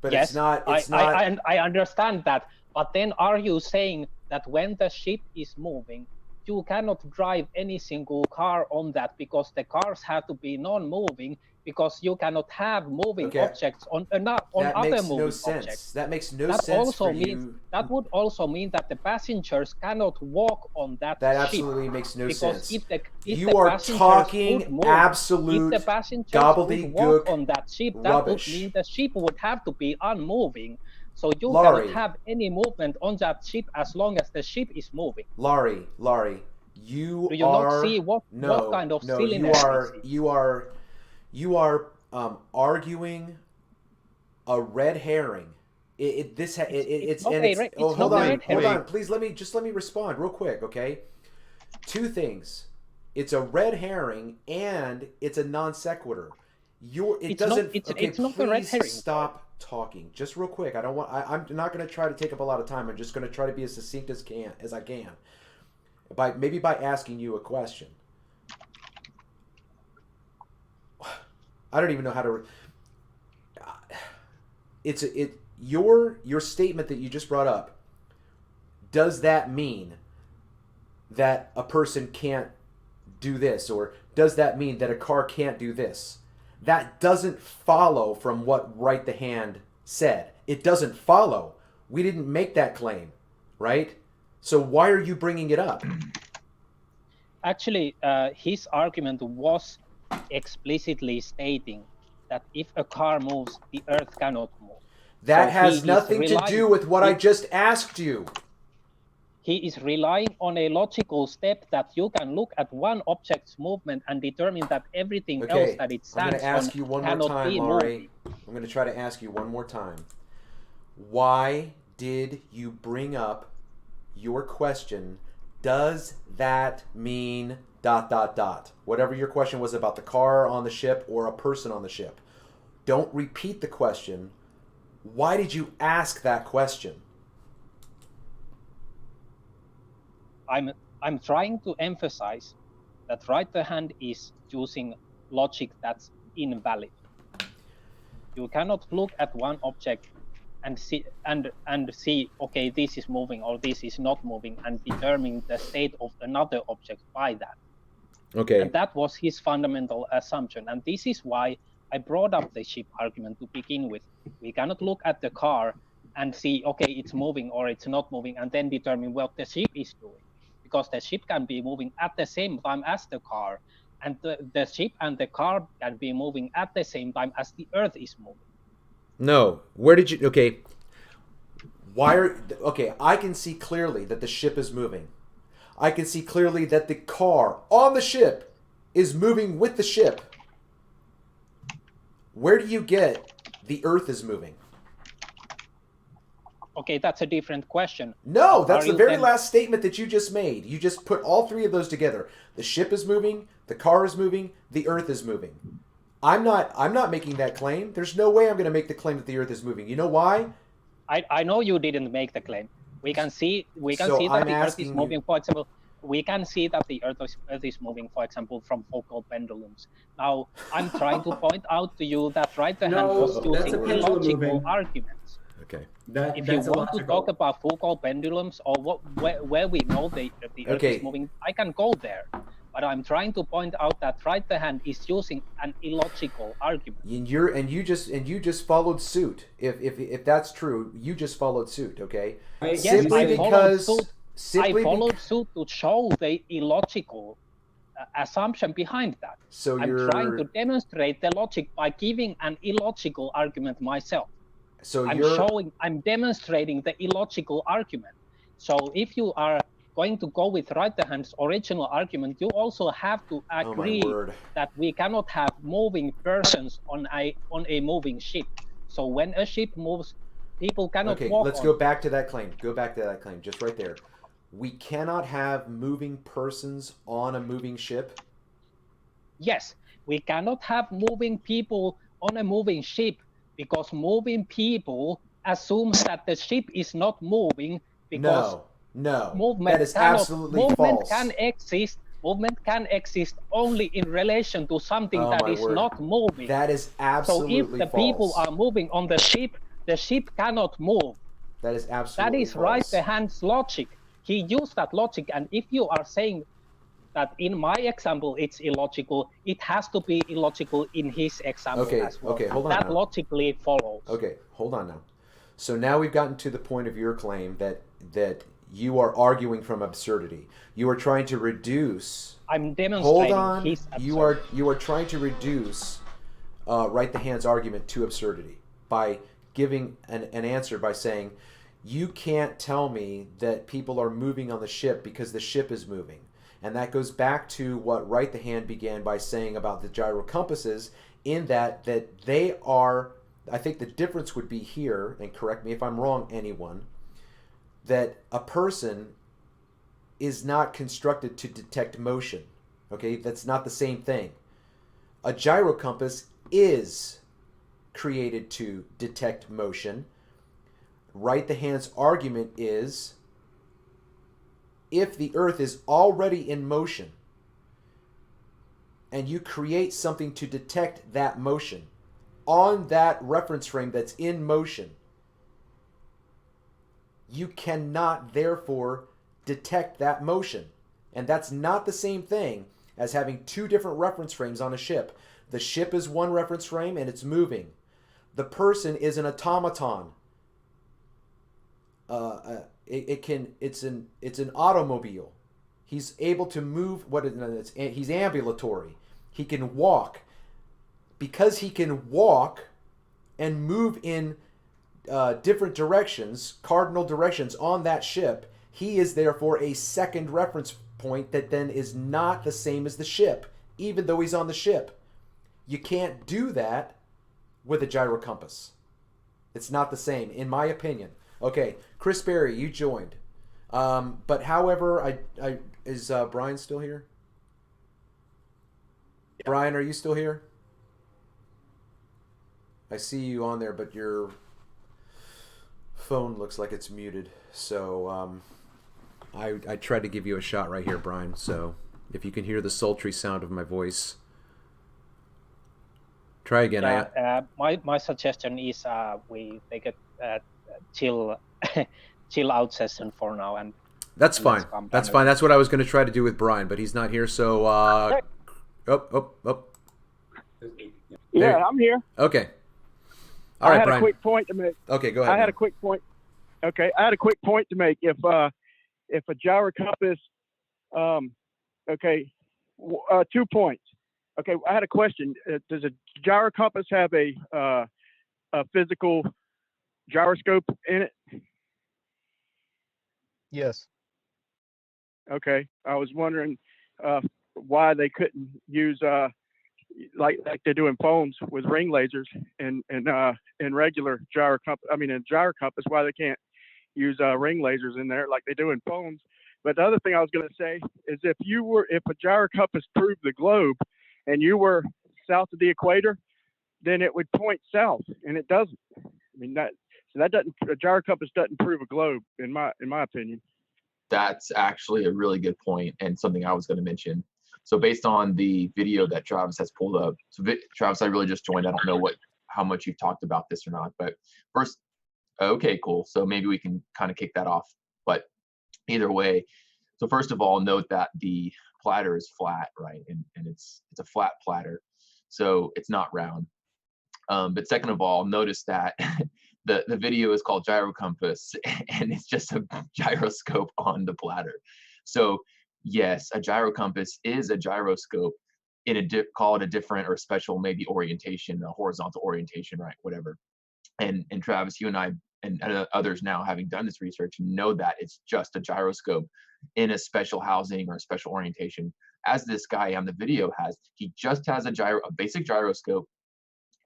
But yes, it's not. It's not. I understand that. But then are you saying that when the ship is moving, you cannot drive any single car on that because the cars have to be non-moving, because you cannot have moving objects on other moving objects. That makes no sense for you. That would also mean that the passengers cannot walk on that That ship. Absolutely makes no sense. If you are talking absolute if the passengers would walk on that ship, that would mean the ship would have to be unmoving. So you cannot have any movement on that ship as long as the ship is moving. Laurie, do you not see what kind of silliness you are arguing a red herring. Hold on. Please let me respond real quick, okay? Two things. It's a red herring and it's a non sequitur. It's not a red herring. Stop talking just real quick. I'm not going to try to take up a lot of time. I'm just going to try to be as succinct as I can. Maybe by asking you a question. I don't even know how to. Your statement that you just brought up. Does that mean that a person can't do this, or does that mean that a car can't do this? That doesn't follow from what Right the Hand said. It doesn't follow. We didn't make that claim, right? So why are you bringing it up? Actually, his argument was explicitly stating that if a car moves, the Earth cannot move. That has nothing to do with what I just asked you. He is relying on a logical step that you can look at one object's movement and determine that everything else that it stands on cannot be moving. I'm going to try to ask you one more time. Why did you bring up your question, does that mean ... Whatever your question was about the car on the ship or a person on the ship. Don't repeat the question. Why did you ask that question? I'm trying to emphasize that Right the Hand is using logic that's invalid. You cannot look at one object and see okay, this is moving or this is not moving, and determine the state of another object by that. Okay. And that was his fundamental assumption, and this is why I brought up the ship argument to begin with. We cannot look at the car and see, okay, it's moving or it's not moving, and then determine what the ship is doing. Because the ship can be moving at the same time as the car, and the ship and the car can be moving at the same time as the Earth is moving. No. Where did you... Okay. I can see clearly that the ship is moving. I can see clearly that the car on the ship is moving with the ship. Where do you get the Earth is moving? Okay, that's a different question. No, that's the very last statement that you just made. You just put all three of those together. The ship is moving, the car is moving, the Earth is moving. I'm not making that claim. There's no way I'm going to make the claim that the Earth is moving. You know why? I know you didn't make the claim. We can see that the Earth is moving. For example, we can see that the Earth is moving, for example, from focal pendulums. Now, I'm trying to point out to you that Right the Hand was using illogical arguments. Okay. If you want to talk about focal pendulums or where we know the Earth is moving, I can go there. But I'm trying to point out that Right the Hand is using an illogical argument. And you just followed suit. If that's true, you just followed suit. Okay. Yes, I followed suit to show the illogical assumption behind that. So I'm trying to demonstrate the logic by giving an illogical argument myself. So I'm demonstrating the illogical argument. So if you are going to go with Right the Hand's original argument, you also have to agree that we cannot have moving persons on a moving ship. So when a ship moves, people cannot walk. Let's go back to that claim. Just right there. We cannot have moving persons on a moving ship? Yes, we cannot have moving people on a moving ship, because moving people assumes that the ship is not moving, because that is absolutely false. Movement can exist only in relation to something that is not moving. That is absolutely false. So if the people are moving on the ship, the ship cannot move. That is That absolutely is false. right the hand's logic. He used that logic, and if you are saying that in my example it's illogical, it has to be illogical in his example as well. Okay, hold on That now. logically follows. Okay, hold on now. So now we've gotten to the point of your claim that you are arguing from absurdity. You are trying to reduce. I'm demonstrating Hold on. his absurdity. You are trying to reduce right the hand's argument to absurdity by giving an answer by saying you can't tell me that people are moving on the ship because the ship is moving. And that goes back to what Right the Hand began by saying about the gyro compasses, in that they are, I think the difference would be here, and correct me if I'm wrong, anyone, that a person is not constructed to detect motion. Okay, that's not the same thing. A gyro compass is created to detect motion. Right the Hand's argument is, if the Earth is already in motion and you create something to detect that motion on that reference frame that's in motion, you cannot therefore detect that motion. And that's not the same thing as having two different reference frames on a ship. The ship is one reference frame and it's moving. The person is an automaton. It's an automobile. He's able to move. He's ambulatory. He can walk. Because he can walk and move in different directions, cardinal directions on that ship, he is therefore a second reference point that then is not the same as the ship, even though he's on the ship. You can't do that with a gyro compass. It's not the same, in my opinion. Okay, Chris Berry, you joined. But however, is Brian still here? Yeah. Brian, are you still here? I see you on there, but your phone looks like it's muted. So I tried to give you a shot right here, Brian. So if you can hear the sultry sound of my voice, try again. Yeah, my suggestion is we take a chill out session for now, and that's fine. That's fine. That's what I was going to try to do with Brian, but he's not here. So Yeah, I'm here. Okay. All right, I had Brian. a quick point to make. Okay, go ahead. I had a quick point. Okay, I had a quick point to make. If a gyro compass, 2 points. Okay, I had a question. Does a gyro compass have a physical gyroscope in it? Yes. Okay, I was wondering why they couldn't use like they do in phones with ring lasers and regular gyro compass. I mean, in gyro compass, why they can't use ring lasers in there like they do in phones. But the other thing I was going to say is if a gyro compass proved the globe and you were south of the equator, then it would point south, and it doesn't. I mean, a gyro compass doesn't prove a globe in my opinion. That's actually a really good point and something I was going to mention. So based on the video that Travis has pulled up, so Travis, I really just joined. I don't know how much you've talked about this or not, but first, okay, cool. So maybe we can kind of kick that off. But either way, so first of all, note that the platter is flat, right? And it's a flat platter, so it's not round. But second of all, notice that the video is called Gyro Compass, and it's just a gyroscope on the platter. So yes, a gyro compass is a gyroscope call it a different or special maybe orientation, a horizontal orientation, right? Whatever. And Travis, you and I and others now having done this research know that it's just a gyroscope in a special housing or a special orientation. As this guy on the video has, he just has a basic gyroscope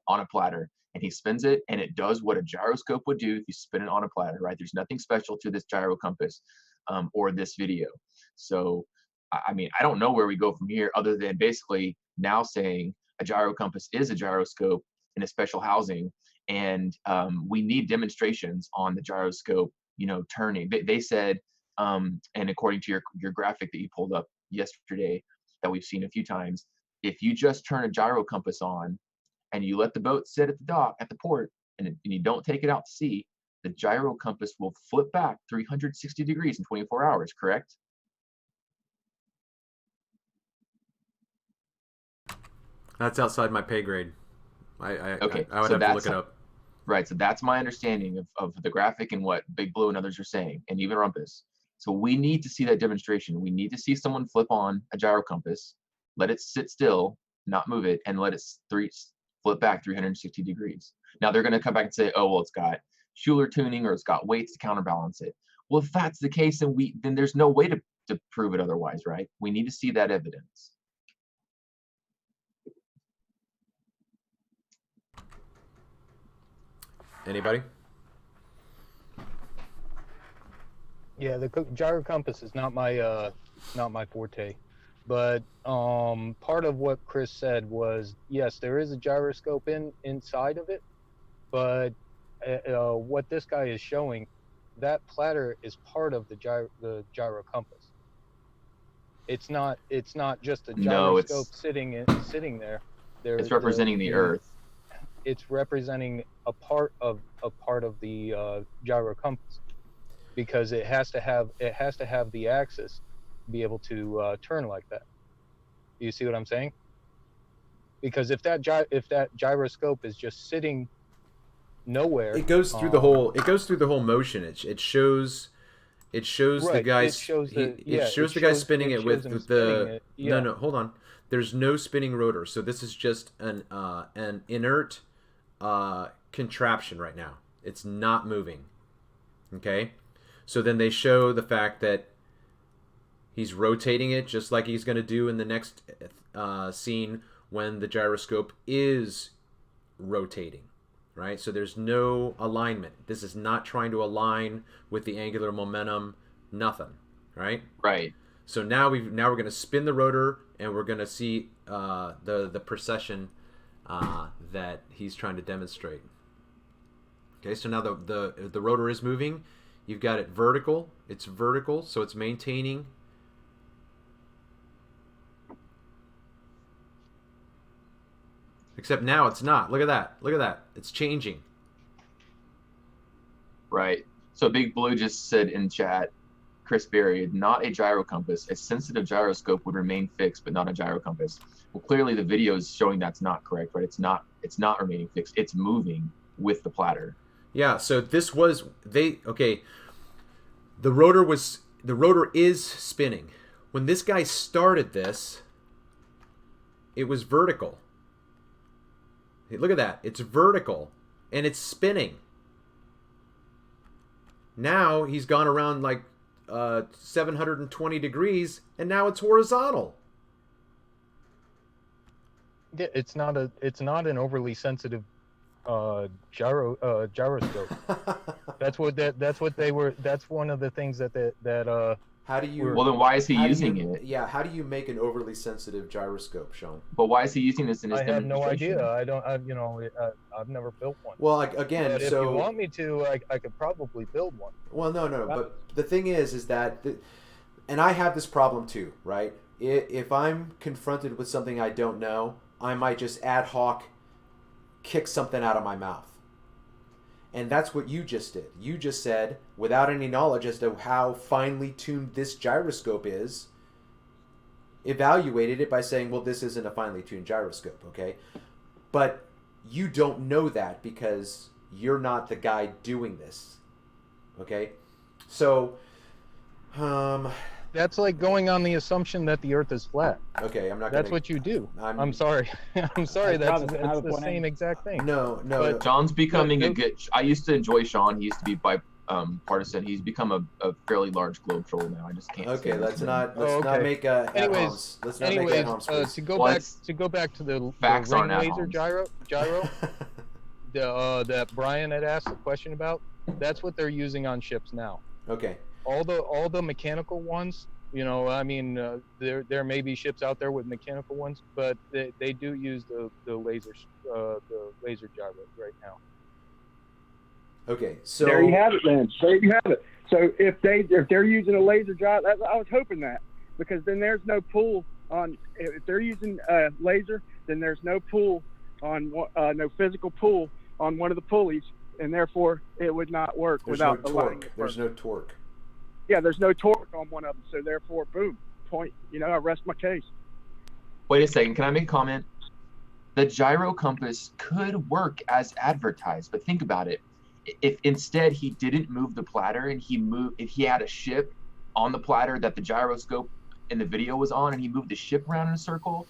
on a platter, and he spins it, and it does what a gyroscope would do if you spin it on a platter, right? There's nothing special to this gyro compass or this video. So, I mean, I don't know where we go from here other than basically now saying a gyro compass is a gyroscope in a special housing, and we need demonstrations on the gyroscope, turning. They said, and according to your graphic that you pulled up yesterday that we've seen a few times, if you just turn a gyro compass on and you let the boat sit at the dock, at the port, and you don't take it out to sea, the gyro compass will flip back 360 degrees in 24 hours, correct? That's outside my pay grade. Okay, I would so have to look that's it up. right. So that's my understanding of the graphic and what Big Blue and others are saying, and even Rumpus. So we need to see that demonstration. We need to see someone flip on a gyro compass, let it sit still, not move it, and let it flip back 360 degrees. Now they're going to come back and say, oh, well, it's got Schuler tuning or it's got weights to counterbalance it. Well, if that's the case, then there's no way to prove it otherwise, right? We need to see that evidence. Anybody? Yeah, the gyro compass is not my forte, but part of what Chris said was, yes, there is a gyroscope inside of it, but what this guy is showing, that platter is part of the gyro compass. It's not just a gyroscope sitting there. It's representing the Earth. It's representing a part of the gyro compass, because it has to have the axis to be able to turn like that. Do you see what I'm saying? Because if that gyroscope is just sitting nowhere, it goes through the whole motion. It shows right, the guy. It shows the guy spinning it with the. Yeah. No, hold on. There's no spinning rotor, so this is just an inert contraption right now. It's not moving. Okay, so then they show the fact that he's rotating it just like he's going to do in the next scene when the gyroscope is rotating, right? So there's no alignment. This is not trying to align with the angular momentum, nothing, right? Right. So now we're going to spin the rotor, and we're going to see the precession that he's trying to demonstrate. Okay, so now the rotor is moving. You've got it vertical. It's vertical, so it's maintaining. Except now it's not. Look at that. Look at that. It's changing. Right. So Big Blue just said in chat, Chris Berry, not a gyro compass. A sensitive gyroscope would remain fixed, but not a gyro compass. Well, clearly the video is showing that's not correct, right? It's not remaining fixed. It's moving with the platter. Yeah, so this was the rotor is spinning. When this guy started this, it was vertical. Hey, look at that. It's vertical and it's spinning. Now he's gone around like 720 degrees, and now it's horizontal. Yeah, it's not an overly sensitive gyroscope. That's one of the things that how do you? Well, then why is he using it? Yeah, how do you make an overly sensitive gyroscope, Sean? But why is he using this in his demonstration? I have no idea. I've never built one. Well, again, but if you want me to, I could probably build one. Well, no. But the thing is that, and I have this problem too, right? If I'm confronted with something I don't know, I might just ad hoc kick something out of my mouth. And that's what you just did. You just said, without any knowledge as to how finely tuned this gyroscope is, evaluated it by saying, well, this isn't a finely tuned gyroscope, okay? But you don't know that because you're not the guy doing this, okay? So, that's like going on the assumption that the Earth is flat. Okay, I'm not. That's what you do. I'm sorry. I'm sorry. That's the same exact thing. No. But John's becoming a good. I used to enjoy Sean. He used to be partisan. He's become a fairly large globe troll now. I just can't. Okay, let's not make anyways, let's not make ad-homs, to go back to the facts ring laser gyro that Brian had asked a question about. That's what they're using on ships now. Okay. All the mechanical ones, I mean, there may be ships out there with mechanical ones, but they do use the laser gyro right now. Okay, so there you have it, then. There you have it. So if they're using a laser gyro, I was hoping that, because then there's no pull on. If they're using laser, then there's no pull on no physical pull on one of the pulleys, and therefore it would not work There's without no aligning torque. it There's first. no torque. Yeah, there's no torque on one of them, so therefore, boom, point. I rest my case. Wait a second. Can I make a comment? The gyro compass could work as advertised, but think about it. If instead he didn't move the platter and if he had a ship on the platter that the gyroscope in the video was on, and he moved the ship around in a circle,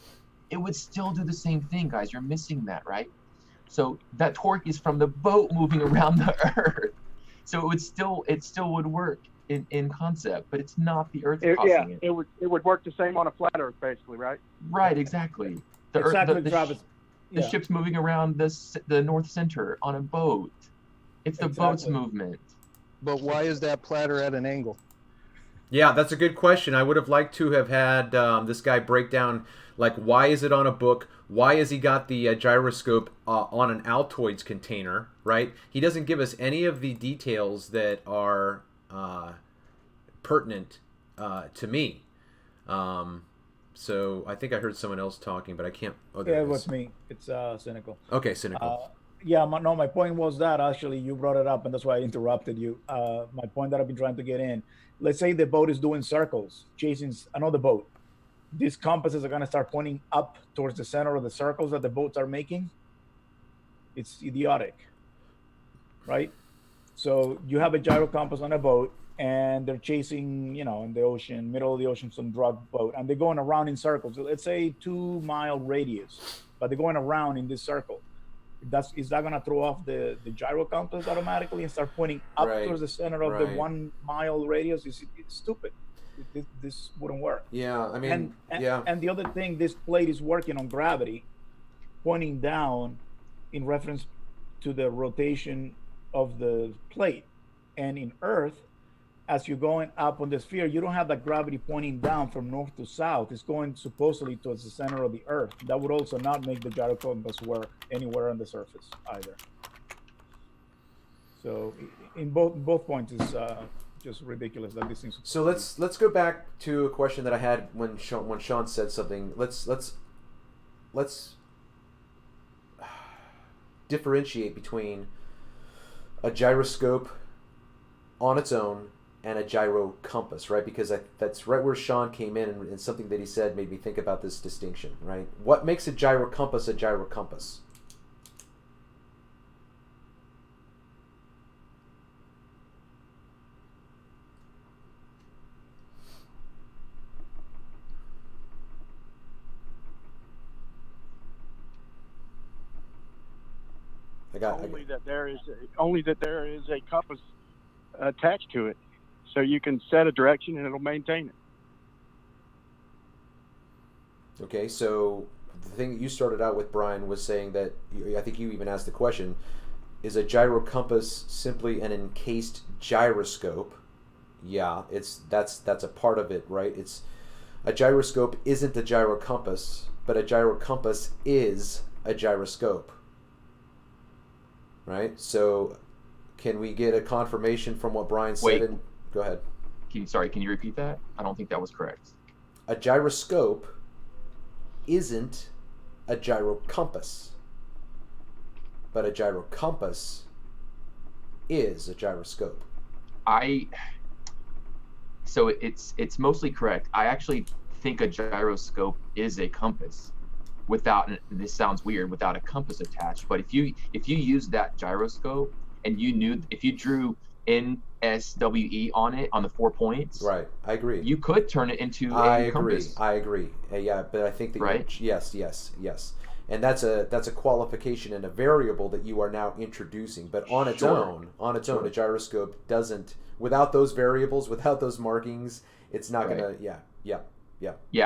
it would still do the same thing, guys. You're missing that, right? So that torque is from the boat moving around the Earth. So it still would work in concept, but it's not the Earth causing it. It would work the same on a flat Earth, basically, right? Right, exactly. The Exactly, Travis. The ship's moving around the North Center on a boat. It's the boat's movement. But why is that platter at an angle? Yeah, that's a good question. I would have liked to have had this guy break down, like, why is it on a book? Why has he got the gyroscope on an Altoids container, right? He doesn't give us any of the details that are pertinent to me. So I think I heard someone else talking, but I can't. Oh, Yeah, it was me. It's cynical. Okay, cynical. Yeah, my point was that actually you brought it up, and that's why I interrupted you. My point that I've been trying to get in. Let's say the boat is doing circles, chasing another boat. These compasses are going to start pointing up towards the center of the circles that the boats are making. It's idiotic, right? So you have a gyro compass on a boat, and they're chasing, in the ocean, middle of the ocean, some drug boat, and they're going around in circles. So let's say 2-mile radius, but they're going around in this circle. Is that going to throw off the gyro compass automatically and start pointing up towards the center of the 1-mile radius? It's stupid. This wouldn't work. Yeah, I mean, And the other thing, this plate is working on gravity, pointing down in reference to the rotation of the plate. And in Earth, as you're going up on the sphere, you don't have that gravity pointing down from north to south. It's going supposedly towards the center of the Earth. That would also not make the gyro compass work anywhere on the surface either. So in both points, it's just ridiculous that these things. So let's go back to a question that I had when Sean said something. Let's differentiate between a gyroscope on its own and a gyro compass, right? Because that's right where Sean came in, and something that he said made me think about this distinction, right? What makes a gyro compass a gyro compass? Only that there is a compass attached to it, so you can set a direction and it'll maintain it. Okay, so the thing that you started out with, Brian, was saying that I think you even asked the question: is a gyro compass simply an encased gyroscope? Yeah, that's a part of it, right? It's a gyroscope isn't a gyro compass, but a gyro compass is a gyroscope. Right? So can we get a confirmation from what Brian said? Wait. Go ahead. Can you repeat that? I don't think that was correct. A gyroscope isn't a gyro compass, but a gyro compass is a gyroscope. So it's mostly correct. I actually think a gyroscope is a compass without, this sounds weird, without a compass attached. But if you use that gyroscope and if you drew NSWE on it, on the 4 points, right? I agree. You could turn it into a compass. I agree. Yeah, but I think that right. Yes, and that's a qualification and a variable that you are now introducing. But on its own, a gyroscope doesn't. Without those variables, without those markings, it's not gonna. Yeah.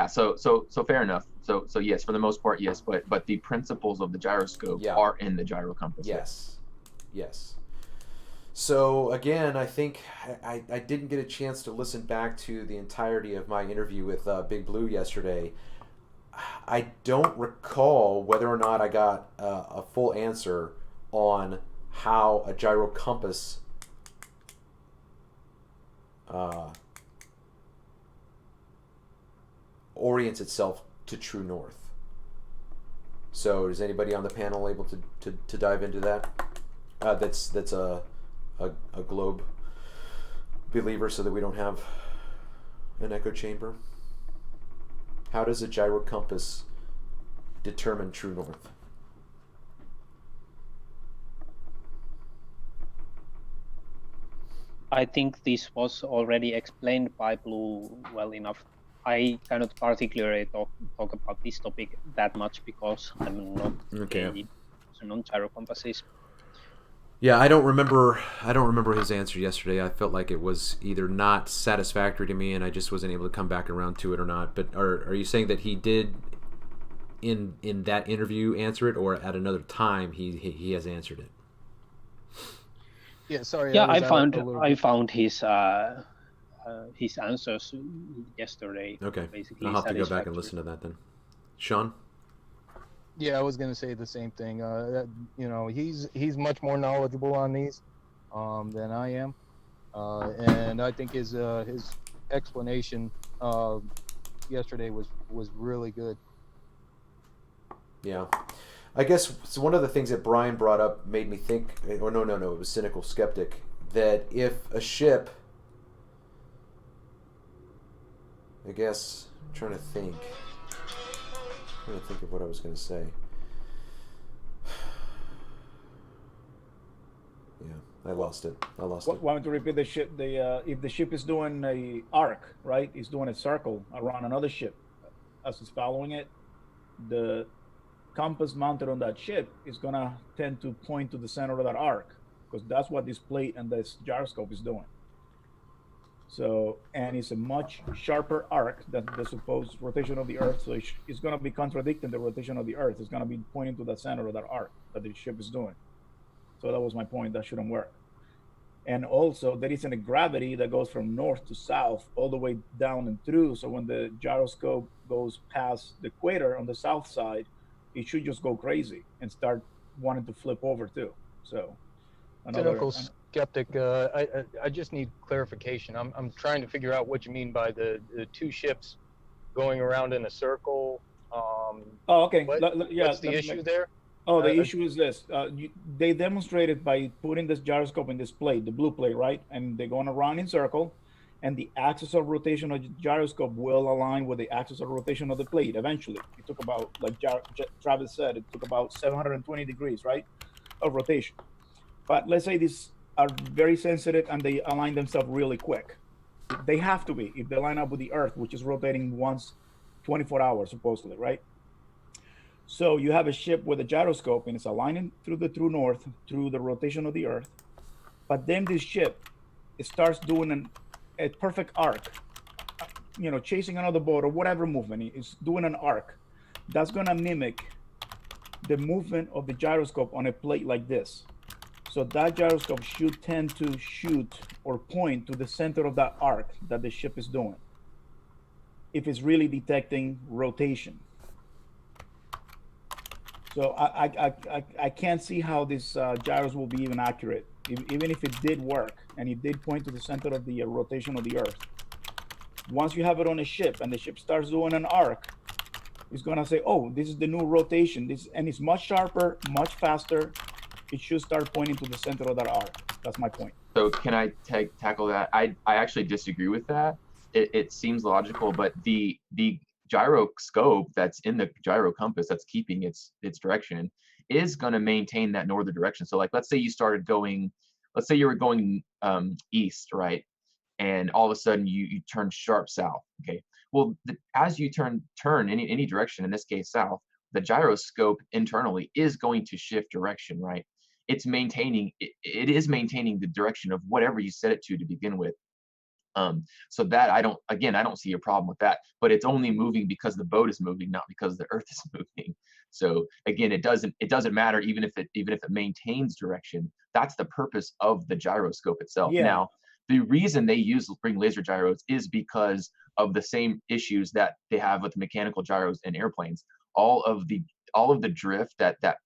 So fair enough. So yes, for the most part, yes. But the principles of the gyroscope are in the gyro compass. Yes. So again, I think I didn't get a chance to listen back to the entirety of my interview with Big Blue yesterday. I don't recall whether or not I got a full answer on how a gyro compass orients itself to true north. So is anybody on the panel able to dive into that? That's a globe believer, so that we don't have an echo chamber. How does a gyro compass determine true north? I think this was already explained by Blue well enough. I cannot particularly talk about this topic that much because I'm not a person on gyro compasses. Yeah, I don't remember his answer yesterday. I felt like it was either not satisfactory to me, and I just wasn't able to come back around to it, or not. But are you saying that he did in that interview answer it, or at another time he has answered it? Yeah, sorry. Yeah, I found his answers yesterday. Okay, Basically I'll have to go back and listen to that then. Sean? Yeah, I was going to say the same thing. You know, he's much more knowledgeable on these than I am, and I think his explanation yesterday was really good. Yeah. I guess so. One of the things that Brian brought up made me think, or no, it was Cynical Skeptic, that if a ship, I guess, I'm trying to think of what I was going to say. Yeah, I lost it. Want to repeat the ship? If the ship is doing a arc, right? It's doing a circle around another ship as it's following it. The compass mounted on that ship is gonna tend to point to the center of that arc, because that's what this plate and this gyroscope is doing. So, and it's a much sharper arc than the supposed rotation of the Earth. So it's going to be contradicting the rotation of the Earth. It's going to be pointing to the center of that arc that the ship is doing. So that was my point. That shouldn't work. And also, there isn't a gravity that goes from north to south all the way down and through. So when the gyroscope goes past the equator on the south side, it should just go crazy and start wanting to flip over too. So Cynical Skeptic, I just need clarification. I'm trying to figure out what you mean by the two ships going around in a circle. Okay. What's the issue there? Oh, the issue is this. They demonstrated by putting this gyroscope in this plate, the blue plate, right? And they're going around in circle, and the axis of rotation of the gyroscope will align with the axis of rotation of the plate eventually. It took about, like Travis said, it took about 720 degrees, right, of rotation. But let's say these are very sensitive and they align themselves really quick. They have to be if they line up with the Earth, which is rotating once 24 hours, supposedly, right? So you have a ship with a gyroscope and it's aligning through the true north, through the rotation of the Earth. But then this ship, it starts doing a perfect arc, you know, chasing another boat or whatever movement. It's doing an arc. That's going to mimic the movement of the gyroscope on a plate like this. So that gyroscope should tend to shoot or point to the center of that arc that the ship is doing, if it's really detecting rotation. So I can't see how this gyros will be even accurate, even if it did work and it did point to the center of the rotation of the Earth. Once you have it on a ship and the ship starts doing an arc, it's gonna say, "Oh, this is the new rotation." And it's much sharper, much faster. It should start pointing to the center of that arc. That's my point. So can I tackle that? I actually disagree with that. It seems logical, but the gyroscope that's in the gyro compass that's keeping its direction is going to maintain that northern direction. So like, let's say you were going east, right? And all of a sudden you turn sharp south. Okay. Well, as you turn any direction, in this case south, the gyroscope internally is going to shift direction, right? It is maintaining the direction of whatever you set it to begin with. So that I don't see a problem with that, but it's only moving because the boat is moving, not because the Earth is moving. So again, it doesn't matter even if it maintains direction. That's the purpose of the gyroscope itself. Yeah. Now, the reason they bring laser gyros is because of the same issues that they have with mechanical gyros in airplanes. All of the drift that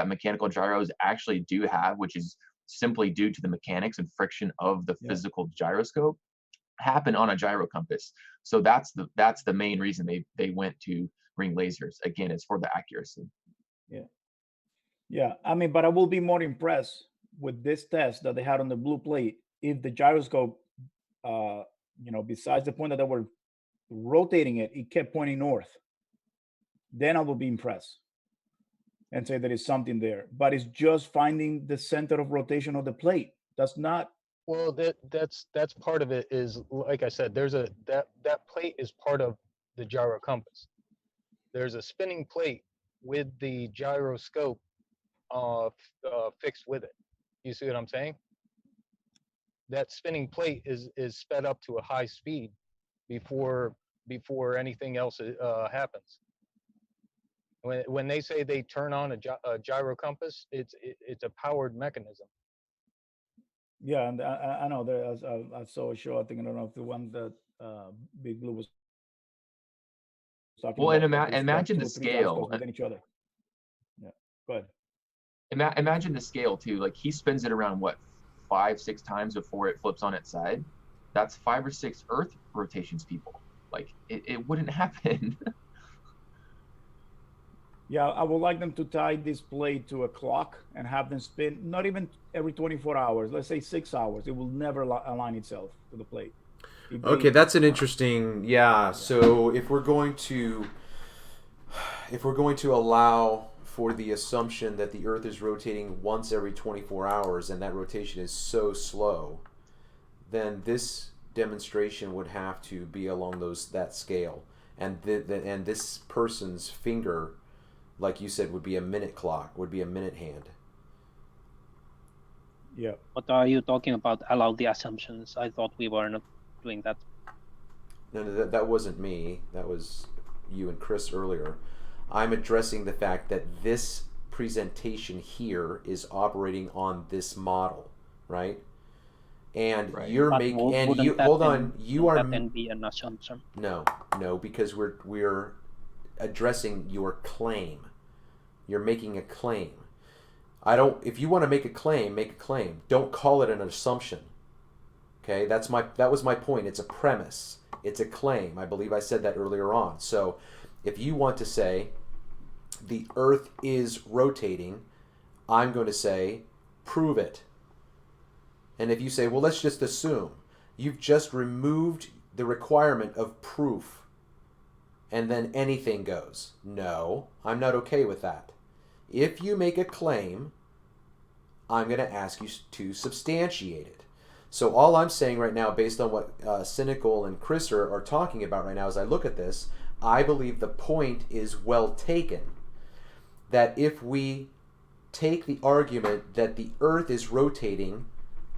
mechanical gyros actually do have, which is simply due to the mechanics and friction of the physical gyroscope, happen on a gyro compass. So that's the main reason they went to ring lasers. Again, it's for the accuracy. Yeah. I mean, but I will be more impressed with this test that they had on the blue plate, if the gyroscope, besides the point that they were rotating it, it kept pointing north, then I would be impressed and say there is something there. But it's just finding the center of rotation of the plate. That's not. Well, that's part of it. Is like I said, there's that plate is part of the gyro compass. There's a spinning plate with the gyroscope fixed with it. You see what I'm saying? That spinning plate is sped up to a high speed before anything else happens. When they say they turn on a gyro compass, it's a powered mechanism. Yeah, and I know there. I saw a show. I think I don't know if the one that Big Blue was talking Well, and about. That they spent imagine 2 the or 3 gyroscopes scale. within each other. Yeah, go ahead. Imagine the scale too. Like he spins it around what 5-6 times before it flips on its side. That's 5 or 6 Earth rotations, people. Like it wouldn't happen. Yeah, I would like them to tie this plate to a clock and have them spin not even every 24 hours. Let's say 6 hours. It will never align itself to the plate. Okay, that's an interesting. Yeah. So if we're going to allow for the assumption that the Earth is rotating once every 24 hours and that rotation is so slow, then this demonstration would have to be along that scale, and and this person's finger, like you said, would be a minute clock, would be a minute hand. Yeah. What are you talking about? Allow the assumptions. I thought we were not doing that. No, that wasn't me. That was you and Chris earlier. I'm addressing the fact that this presentation here is operating on this model, right? And you're making, and you hold on, you are then be an assumption. No, because we're addressing your claim. You're making a claim. If you want to make a claim, make a claim. Don't call it an assumption. Okay, that was my point. It's a premise. It's a claim. I believe I said that earlier on. So if you want to say the Earth is rotating, I'm going to say prove it. And if you say, well, let's just assume, you've just removed the requirement of proof, and then anything goes. No, I'm not okay with that. If you make a claim, I'm going to ask you to substantiate it. So all I'm saying right now, based on what Cynical and Chris are talking about right now, as I look at this, I believe the point is well taken. That if we take the argument that the Earth is rotating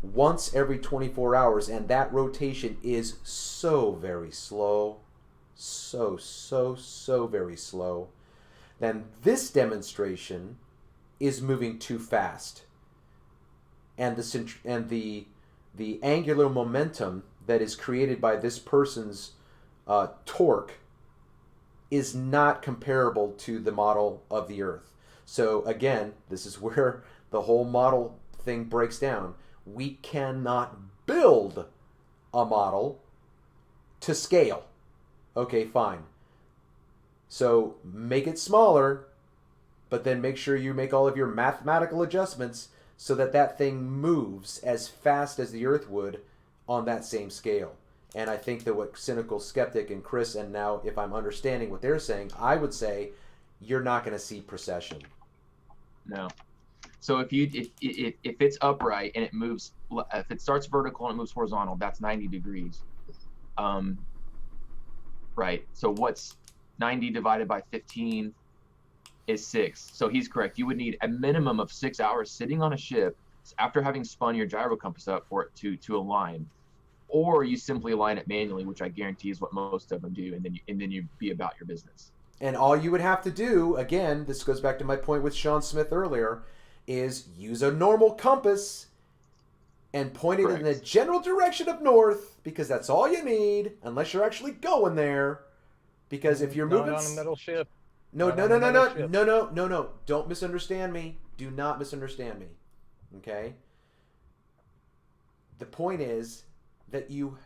once every 24 hours, and that rotation is so very slow, so very slow, then this demonstration is moving too fast. And the angular momentum that is created by this person's torque is not comparable to the model of the Earth. So again, this is where the whole model thing breaks down. We cannot build a model to scale. Okay, fine. So make it smaller, but then make sure you make all of your mathematical adjustments so that that thing moves as fast as the Earth would on that same scale. And I think that what Cynical Skeptic and Chris, and now if I'm understanding what they're saying, I would say you're not going to see precession. No. So if it's upright and it moves, if it starts vertical and it moves horizontal, that's 90 degrees. Right. So what's 90 divided by 15 is 6. So he's correct. You would need a minimum of 6 hours sitting on a ship after having spun your gyro compass up for it to align, or you simply align it manually, which I guarantee is what most of them do, and then you be about your business. And all you would have to do, again, this goes back to my point with Sean Smith earlier, is use a normal compass and point it in the general direction of north, because that's all you need, unless you're actually going there. Because if you're moving on a metal ship. No. Don't misunderstand me. Do not misunderstand me. Okay? The point is that you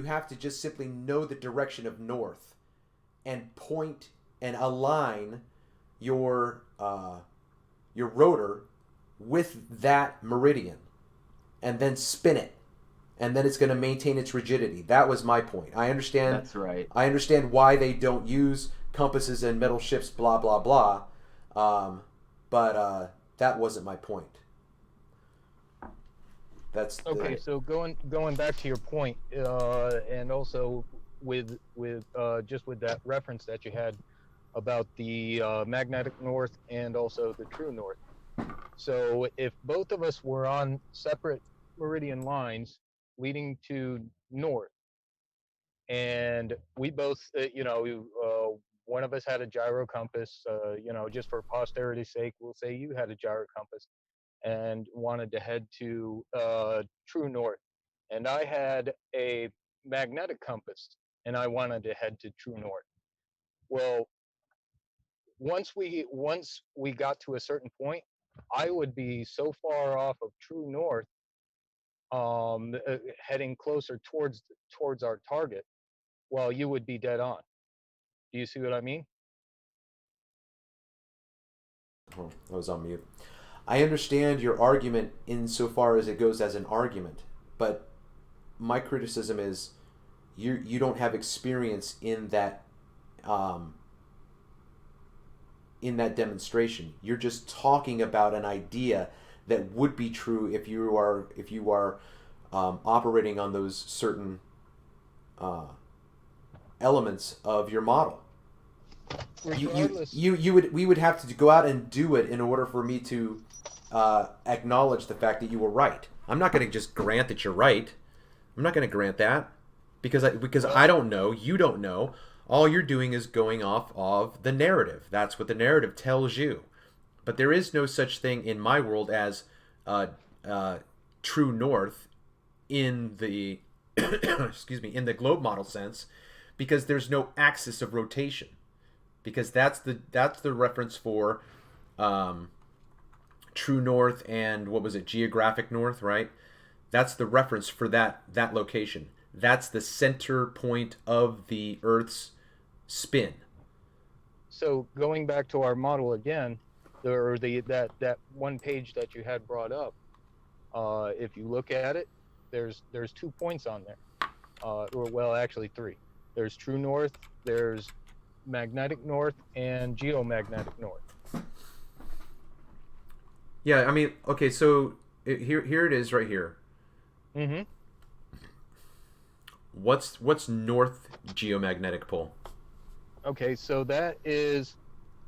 have to just simply know the direction of north and point and align your rotor with that meridian and then spin it, and then it's going to maintain its rigidity. That was my point. I understand. That's right. I understand why they don't use compasses and metal ships, blah blah blah. But that wasn't my point. That's okay. So going back to your point, and also with just with that reference that you had about the magnetic north and also the true north. So if both of us were on separate meridian lines leading to north, and we both, one of us had a gyro compass, just for posterity's sake, we'll say you had a gyro compass and wanted to head to true north, and I had a magnetic compass and I wanted to head to true north. Well, once we got to a certain point, I would be so far off of true north, heading closer towards our target, while you would be dead on. Do you see what I mean? Oh, I was on mute. I understand your argument insofar as it goes as an argument, but my criticism is you don't have experience in that demonstration. You're just talking about an idea that would be true if you are operating on those certain elements of your model. We would have to go out and do it in order for me to acknowledge the fact that you were right. I'm not going to just grant that you're right. I'm not going to grant that because I don't know, you don't know. All you're doing is going off of the narrative. That's what the narrative tells you. But there is no such thing in my world as true north in the in the globe model sense, because there's no axis of rotation. Because that's the reference for true north and what was it, geographic north, right? That's the reference for that location. That's the center point of the Earth's spin. So going back to our model again, that one page that you had brought up, if you look at it, there's 2 points on there, or well, actually 3. There's true north, there's magnetic north, and geomagnetic north. Yeah, I mean, okay, so here it is right here. Mm-hmm. What's north geomagnetic pole? Okay, so that is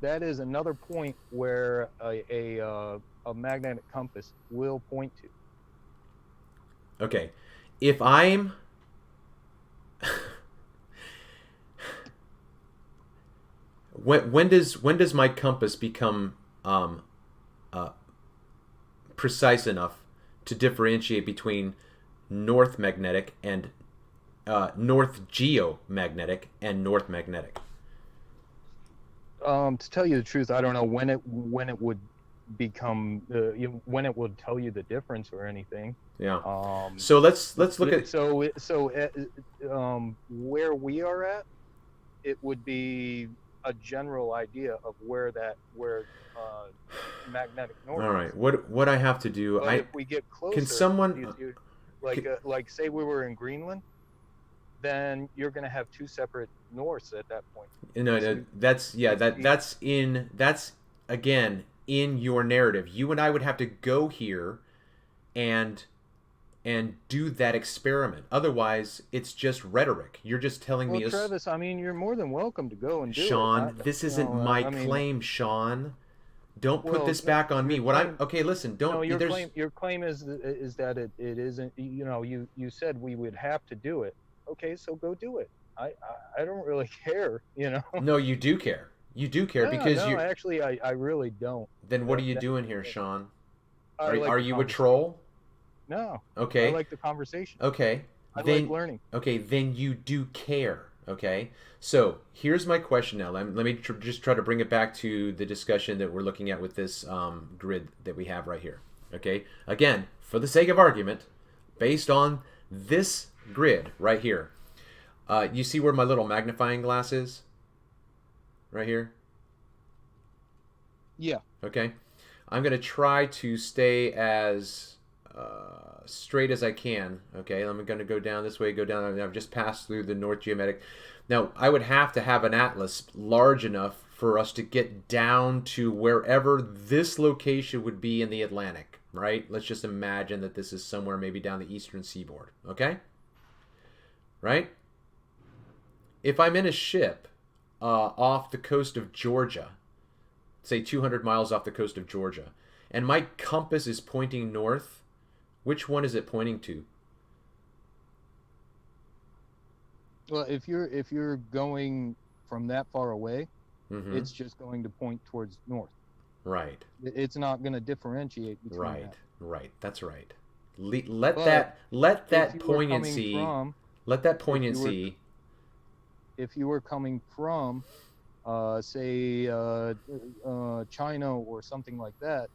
another point where a magnetic compass will point to. Okay, if I'm when does my compass become precise enough to differentiate between north magnetic and north geomagnetic and north magnetic? To tell you the truth, I don't know when it would become when it would tell you the difference or anything. Yeah. So let's look at where we are at. It would be a general idea of where magnetic north. All right. What I have to do? But if we get closer, can someone like say we were in Greenland, then you're going to have 2 separate norths at that point. No, that's again in your narrative. You and I would have to go here and do that experiment. Otherwise, it's just rhetoric. You're just telling me. Well, Travis, I mean, you're more than welcome to go and do it. Sean, this isn't my claim, Sean. Don't put this back on me. Okay, listen, don't. No, your claim is that it isn't. You said we would have to do it. Okay, so go do it. I don't really care. No, you do care. You do care because you. Actually, I really don't. Then what are you doing here, Sean? Like are you a troll? No. Okay. I like the conversation. Okay. I like learning. Okay, then you do care. Okay. So here's my question now. Let me just try to bring it back to the discussion that we're looking at with this grid that we have right here. Okay. Again, for the sake of argument, based on this grid right here, you see where my little magnifying glass is? Right here. Yeah. Okay. I'm going to try to stay as straight as I can. Okay, I'm going to go down this way, go down. I've just passed through the North Geometric. Now, I would have to have an atlas large enough for us to get down to wherever this location would be in the Atlantic, right? Let's just imagine that this is somewhere maybe down the eastern seaboard, okay? Right? If I'm in a ship off the coast of Georgia, say 200 miles off the coast of Georgia, and my compass is pointing north, which one is it pointing to? Well, if you're going from that far away, it's just going to point towards north. Right. It's not going to differentiate between Right. that. Right. That's right. Let that poignancy. If you were coming from, say, China or something like that,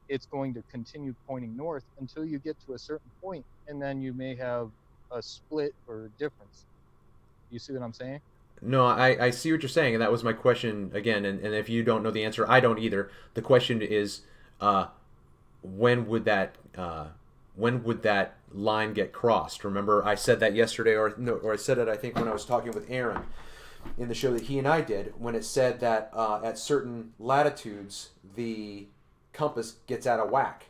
it's going to continue pointing north until you get to a certain point, and then you may have a split or a difference. You see what I'm saying? No, I see what you're saying, and that was my question again. And if you don't know the answer, I don't either. The question is, when would that line get crossed? Remember, I said that yesterday, or I said it, I think, when I was talking with Aaron in the show that he and I did, when it said that at certain latitudes the compass gets out of whack,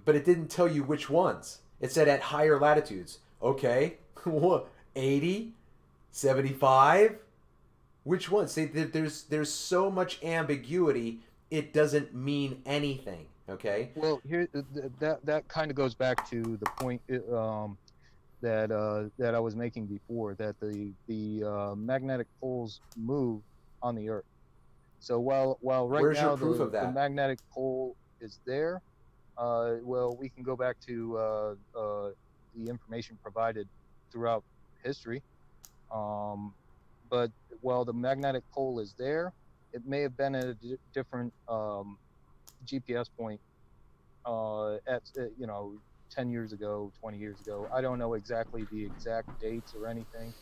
but it didn't tell you which ones. It said at higher latitudes. Okay, 80, 75. Which ones? See, there's so much ambiguity. It doesn't mean anything. Okay. Well, here that kind of goes back to the point that I was making before, that the magnetic poles move on the Earth. So while right Where's now your proof of that? the magnetic pole is there, well, we can go back to the information provided throughout history. But while the magnetic pole is there, it may have been at a different GPS point at 10 years ago, 20 years ago. I don't know exactly the exact dates or anything,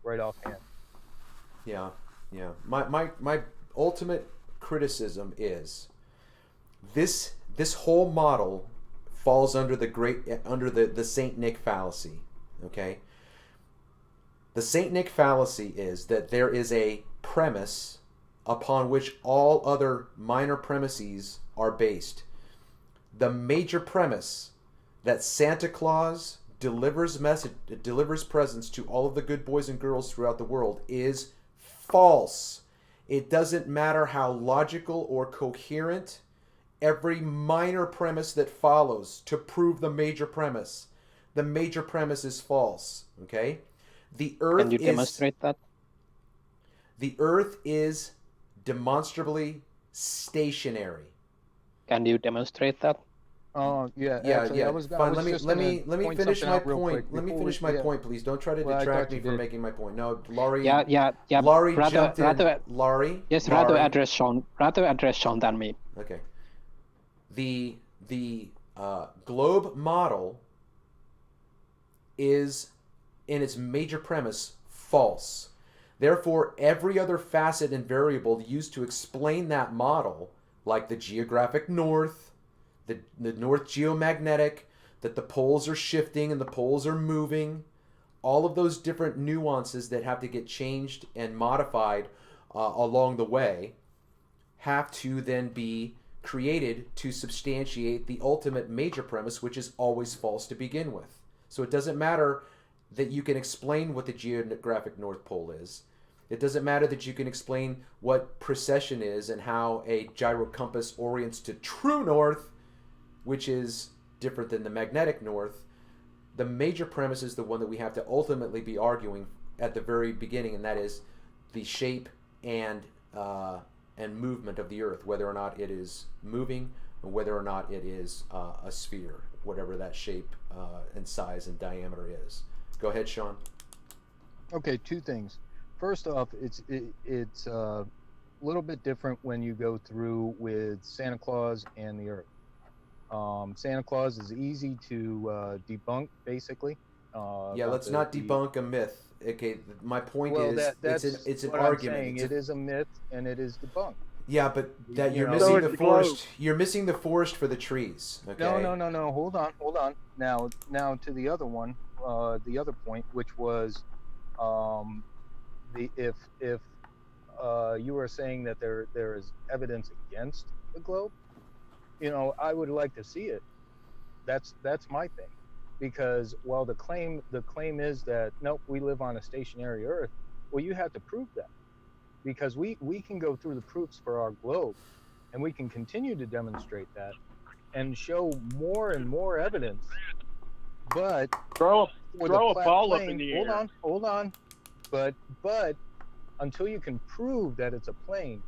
right offhand. Yeah. My ultimate criticism is this whole model falls under the Saint Nick fallacy. Okay. The Saint Nick fallacy is that there is a premise upon which all other minor premises are based. The major premise that Santa Claus delivers presents to all of the good boys and girls throughout the world is false. It doesn't matter how logical or coherent every minor premise that follows to prove the major premise is false. Okay? The Earth Can you demonstrate that? The Earth is demonstrably stationary. Can you demonstrate that? Yeah. Actually, I was fine. Let me finish my point. Let me finish my point, please. Don't try to detract me from making my point. No, Laurie. Yeah. Laurie jumped in. Laurie. Yes, rather address Sean than me. Okay. The globe model is, in its major premise, false. Therefore, every other facet and variable used to explain that model, like the geographic north, the north geomagnetic, that the poles are shifting and the poles are moving, all of those different nuances that have to get changed and modified along the way have to then be created to substantiate the ultimate major premise, which is always false to begin with. So it doesn't matter that you can explain what the geographic North Pole is. It doesn't matter that you can explain what precession is and how a gyro compass orients to true north, which is different than the magnetic north. The major premise is the one that we have to ultimately be arguing at the very beginning, and that is the shape and movement of the Earth, whether or not it is moving, or whether or not it is a sphere, whatever that shape and size and diameter is. Go ahead, Sean. Okay, two things. First off, it's a little bit different when you go through with Santa Claus and the Earth. Santa Claus is easy to debunk, basically. Let's not debunk a myth. Okay, my point is, it's an what argument. I'm saying. It is a myth, and it is debunked. Yeah, but that You you're know, missing So the it's the forest. globe. You're missing the forest for the trees. Okay. no. Hold on. Now to the other one, the other point, which was, um, the if you were saying that there is evidence against the globe, you know, I would like to see it. That's my thing, because while the claim is that nope, we live on a stationary Earth. Well, you have to prove that, because we can go through the proofs for our globe, and we can continue to demonstrate that and show more and more evidence. But Throw for the throw a ball up in plane, the hold air. on, hold on. But until you can prove that it's a plane,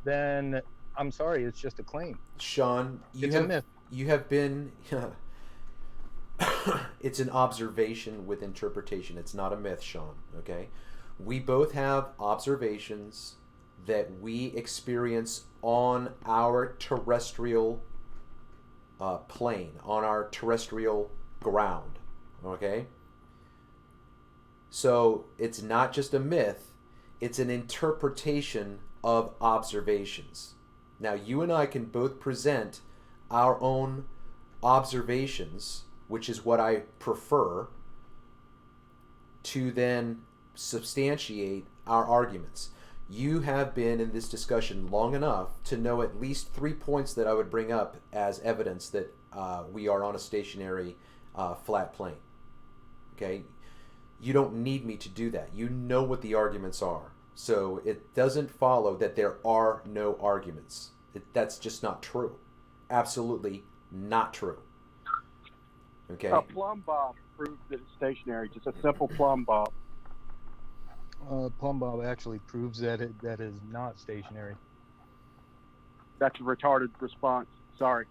then I'm sorry, it's just a claim. Sean, It's a myth. you have been. It's an observation with interpretation. It's not a myth, Sean. Okay, we both have observations that we experience on our terrestrial plane, on our terrestrial ground. Okay, so it's not just a myth; it's an interpretation of observations. Now, you and I can both present our own observations, which is what I prefer, to then substantiate our arguments. You have been in this discussion long enough to know at least 3 points that I would bring up as evidence that we are on a stationary flat plane. Okay? You don't need me to do that. You know what the arguments are. So it doesn't follow that there are no arguments. That's just not true. Absolutely not true. Okay? A plumb bob proves that it's stationary. Just a simple plumb bob. Plumb bob actually proves that that is not stationary. That's a retarded response. Sorry.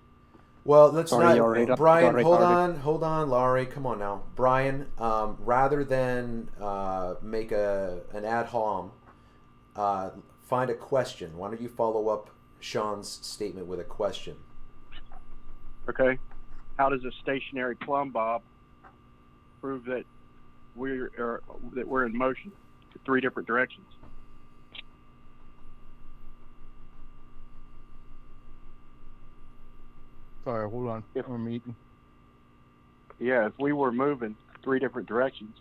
Well, let's Sorry, not. you're retarded. Brian, You're hold retarded. on, Laurie, come on now, Brian. Rather than make an ad hom, find a question. Why don't you follow up Sean's statement with a question? Okay. How does a stationary plumb bob prove that we're in motion to 3 different directions? Sorry, hold on. If- I'm eating. Yeah, if we were moving 3 different directions,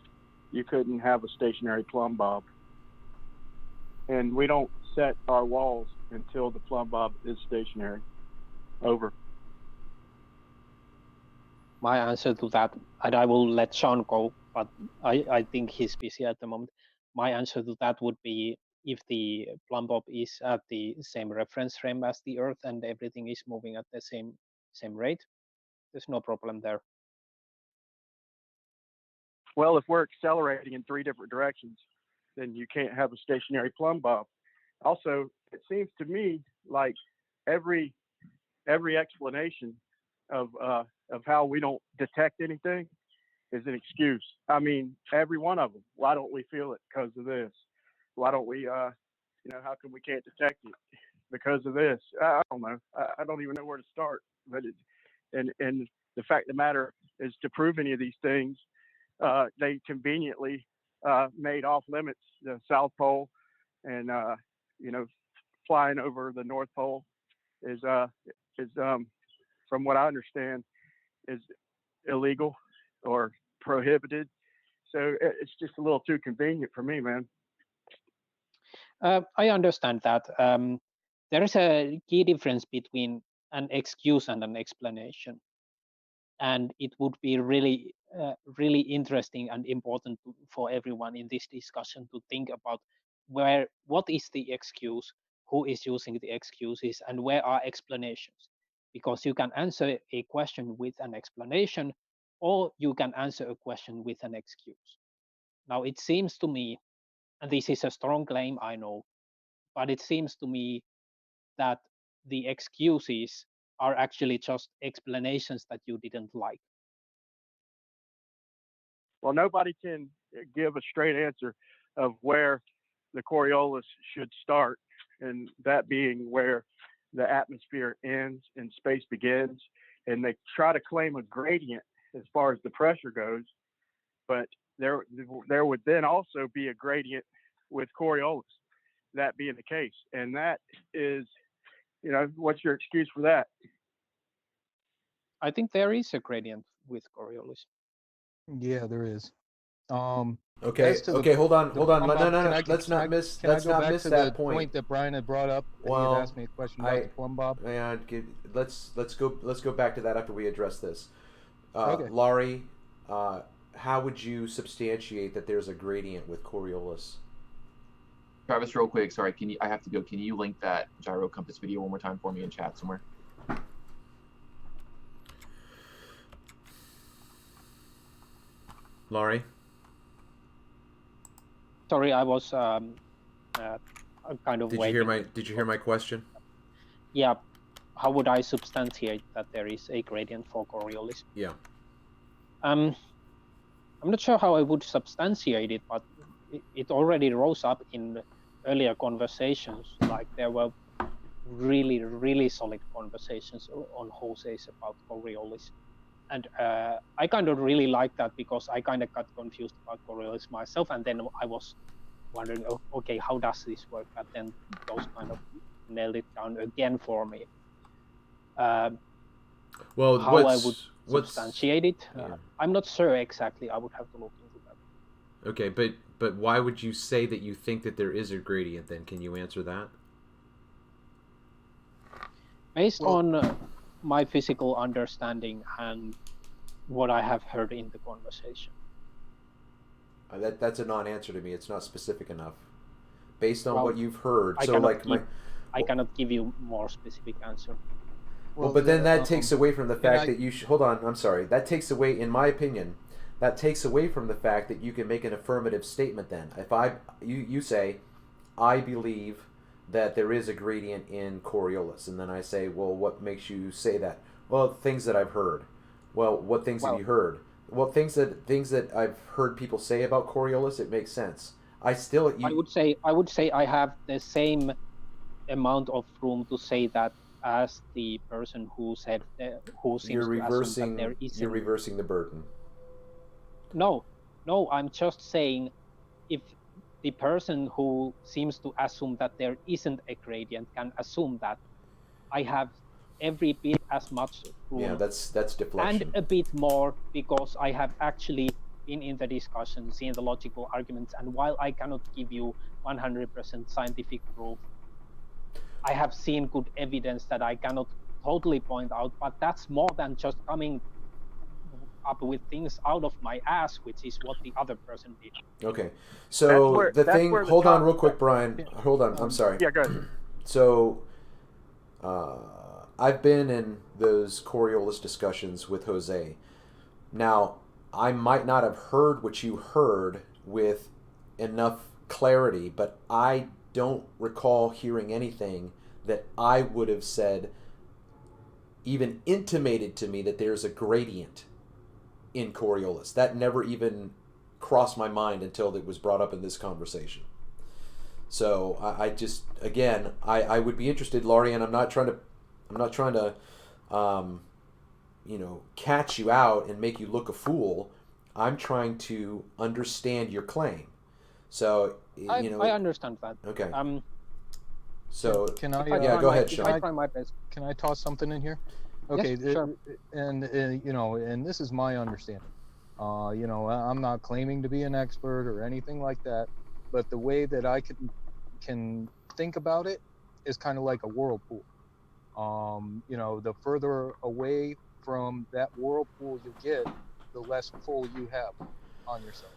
you couldn't have a stationary plumb bob. And we don't set our walls until the plumb bob is stationary. Over. My answer to that, and I will let Sean go, but I think he's busy at the moment. My answer to that would be, if the plumb bob is at the same reference frame as the Earth and everything is moving at the same rate, there's no problem there. Well, if we're accelerating in 3 different directions, then you can't have a stationary plumb bob. Also, it seems to me like every explanation of how we don't detect anything is an excuse. I mean, every one of them. Why don't we feel it? Because of this. Why don't we? How come we can't detect it? Because of this. I don't know. I don't even know where to start. But and the fact of the matter is, to prove any of these things, they conveniently made off limits the South Pole, and flying over the North Pole is from what I understand, is illegal or prohibited. So it's just a little too convenient for me, man. I understand that. There is a key difference between an excuse and an explanation. And it would be really, really interesting and important for everyone in this discussion to think about what is the excuse, who is using the excuses, and where are explanations. Because you can answer a question with an explanation, or you can answer a question with an excuse. Now, it seems to me, and this is a strong claim, I know, but it seems to me that the excuses are actually just explanations that you didn't like. Well, nobody can give a straight answer of where the Coriolis should start, and that being where the atmosphere ends and space begins. And they try to claim a gradient as far as the pressure goes, but there would then also be a gradient with Coriolis. that being the case. And that is, what's your excuse for that? I think there is a gradient with Coriolis. Yeah, there is. Okay. As to the- Okay. Hold on. the Hold on. plumb No. bob, No. can No. I- Let's can not I- miss. Can I Let's go not back miss to that the point that Brian had brought up? He Well, had asked me a question about the plumb bob. Yeah. Let's go back to that after we address this. Okay. Laurie, how would you substantiate that there's a gradient with Coriolis? Travis, real quick, sorry, I have to go. Can you link that gyro compass video one more time for me in chat somewhere? Laurie? Sorry, I was kind of waiting. Did you hear my question? Yeah. How would I substantiate that there is a gradient for Coriolis? Yeah. I'm not sure how I would substantiate it, but it already rose up in earlier conversations. Like there were really, really solid conversations on Jose's about Coriolis. And I kind of really like that because I kind of got confused about Coriolis myself. And then I was wondering, okay, how does this work? But then those kind of nailed it down again for me. Well, how I would substantiate it, I'm not sure exactly. I would have to look into that. Okay, but why would you say that you think that there is a gradient then? Can you answer that? Based on my physical understanding and what I have heard in the conversation. That's a non-answer to me. It's not specific enough. Based on what you've heard, I cannot give you more specific answer. Well, but then that takes away from the fact that you should... Hold on, I'm sorry. That takes away, in my opinion, that takes away from the fact that you can make an affirmative statement then. If you say, I believe that there is a gradient in Coriolis, and then I say, well, what makes you say that? Well, things that I've heard. Well, what things have you heard? Well, things that I've heard people say about Coriolis, it makes sense. I would say I have the same amount of room to say that as the person who said who seems to assume that there isn't. You're reversing the burden. No, I'm just saying if the person who seems to assume that there isn't a gradient can assume that, I have every bit as much room. Yeah, that's deflection. And a bit more because I have actually been in the discussion, seen the logical arguments, and while I cannot give you 100% scientific proof, I have seen good evidence that I cannot totally point out, but that's more than just coming up with things out of my ass, which is what the other person did. Okay, so hold on real quick, Brian. Hold on, I'm sorry. Yeah, go ahead. So, I've been in those Coriolis discussions with Jose. Now, I might not have heard what you heard with enough clarity, but I don't recall hearing anything that I would have said, even intimated to me that there's a gradient in Coriolis. That never even crossed my mind until it was brought up in this conversation. So I just, again, I would be interested, Laurie, and I'm not trying to catch you out and make you look a fool. I'm trying to understand your claim. So, I understand that. Okay. So can I? Go ahead, Sean. I try my best. Can I toss something in here? Okay. Yes, sure. And this is my understanding. I'm not claiming to be an expert or anything like that, but the way that I can think about it is kind of like a whirlpool. The further away from that whirlpool you get, the less pull you have on yourself.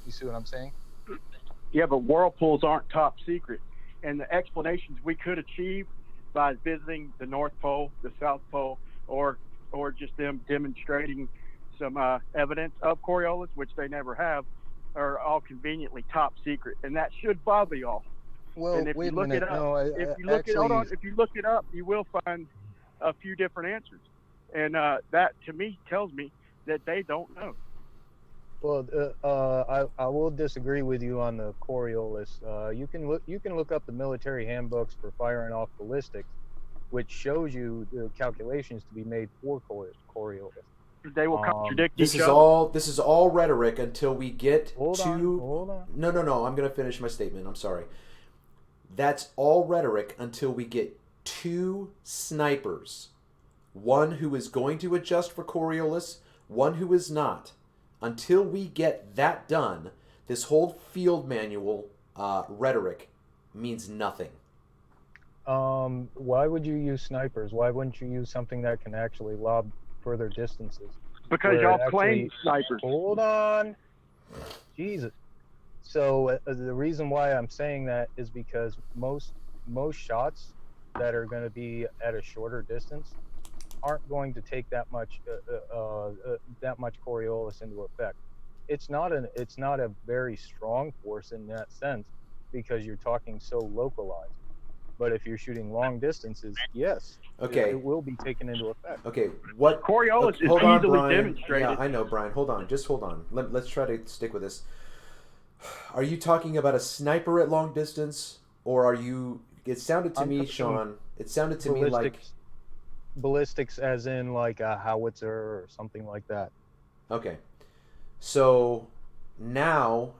You see what I'm saying? Yeah, but whirlpools aren't top secret. And the explanations we could achieve by visiting the North Pole, the South Pole, or just them demonstrating some evidence of Coriolis, which they never have, are all conveniently top secret. And that should bother y'all. Well, and if wait you look a minute. it up, No, if you look it up, you will find a few different answers. And that, to me, tells me that they don't know. Well, I will disagree with you on the Coriolis. You can look up the military handbooks for firing off ballistics, which shows you the calculations to be made for Coriolis. they will contradict This each is other. this is all rhetoric until we get Hold to. on. No. I'm going to finish my statement. I'm sorry. That's all rhetoric until we get 2 snipers. One who is going to adjust for Coriolis, one who is not. Until we get that done, this whole field manual rhetoric means nothing. Why would you use snipers? Why wouldn't you use something that can actually lob further distances? Because Where y'all it claim actually- snipers. Hold on. Jesus. So the reason why I'm saying that is because most shots that are going to be at a shorter distance aren't going to take that much Coriolis into effect. It's not a very strong force in that sense because you're talking so localized. But if you're shooting long distances, yes, Okay. it will be taken into effect. Okay, what? Coriolis is hold on, easily Brian. demonstrated. Yeah, I know, Brian. Hold on. Just hold on. Let's try to stick with this. Are you talking about a sniper at long distance, or are you? It sounded to me, Sean. It sounded to me like ballistics, as in like a howitzer or something like that. Okay. So now,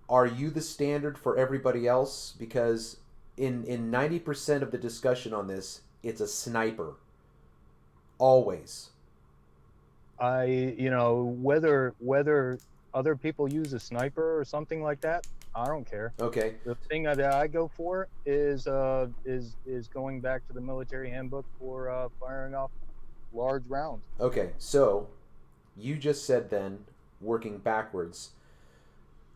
are you the standard for everybody else? Because in 90% of the discussion on this, it's a sniper. Always. Whether other people use a sniper or something like that, I don't care. Okay. The thing that I go for is going back to the military handbook for firing off large rounds. Okay, so you just said then, working backwards,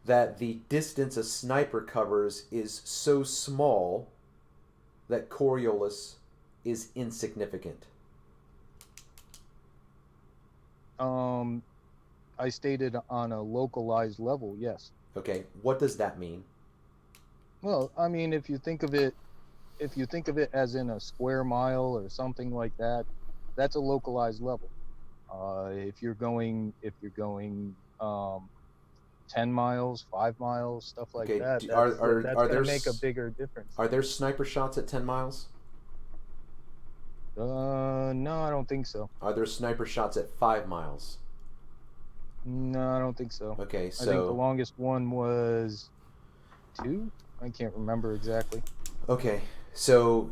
that the distance a sniper covers is so small that Coriolis is insignificant. I stated on a localized level, yes. Okay, what does that mean? Well, I mean, if you think of it as in a square mile or something like that, that's a localized level. If you're going 10 miles, 5 miles, stuff like Okay, that, are that's there going to make a bigger difference. Are there sniper shots at 10 miles? No, I don't think so. Are there sniper shots at 5 miles? No, I don't think so. Okay, so I think the longest one was 2. I can't remember exactly. Okay, so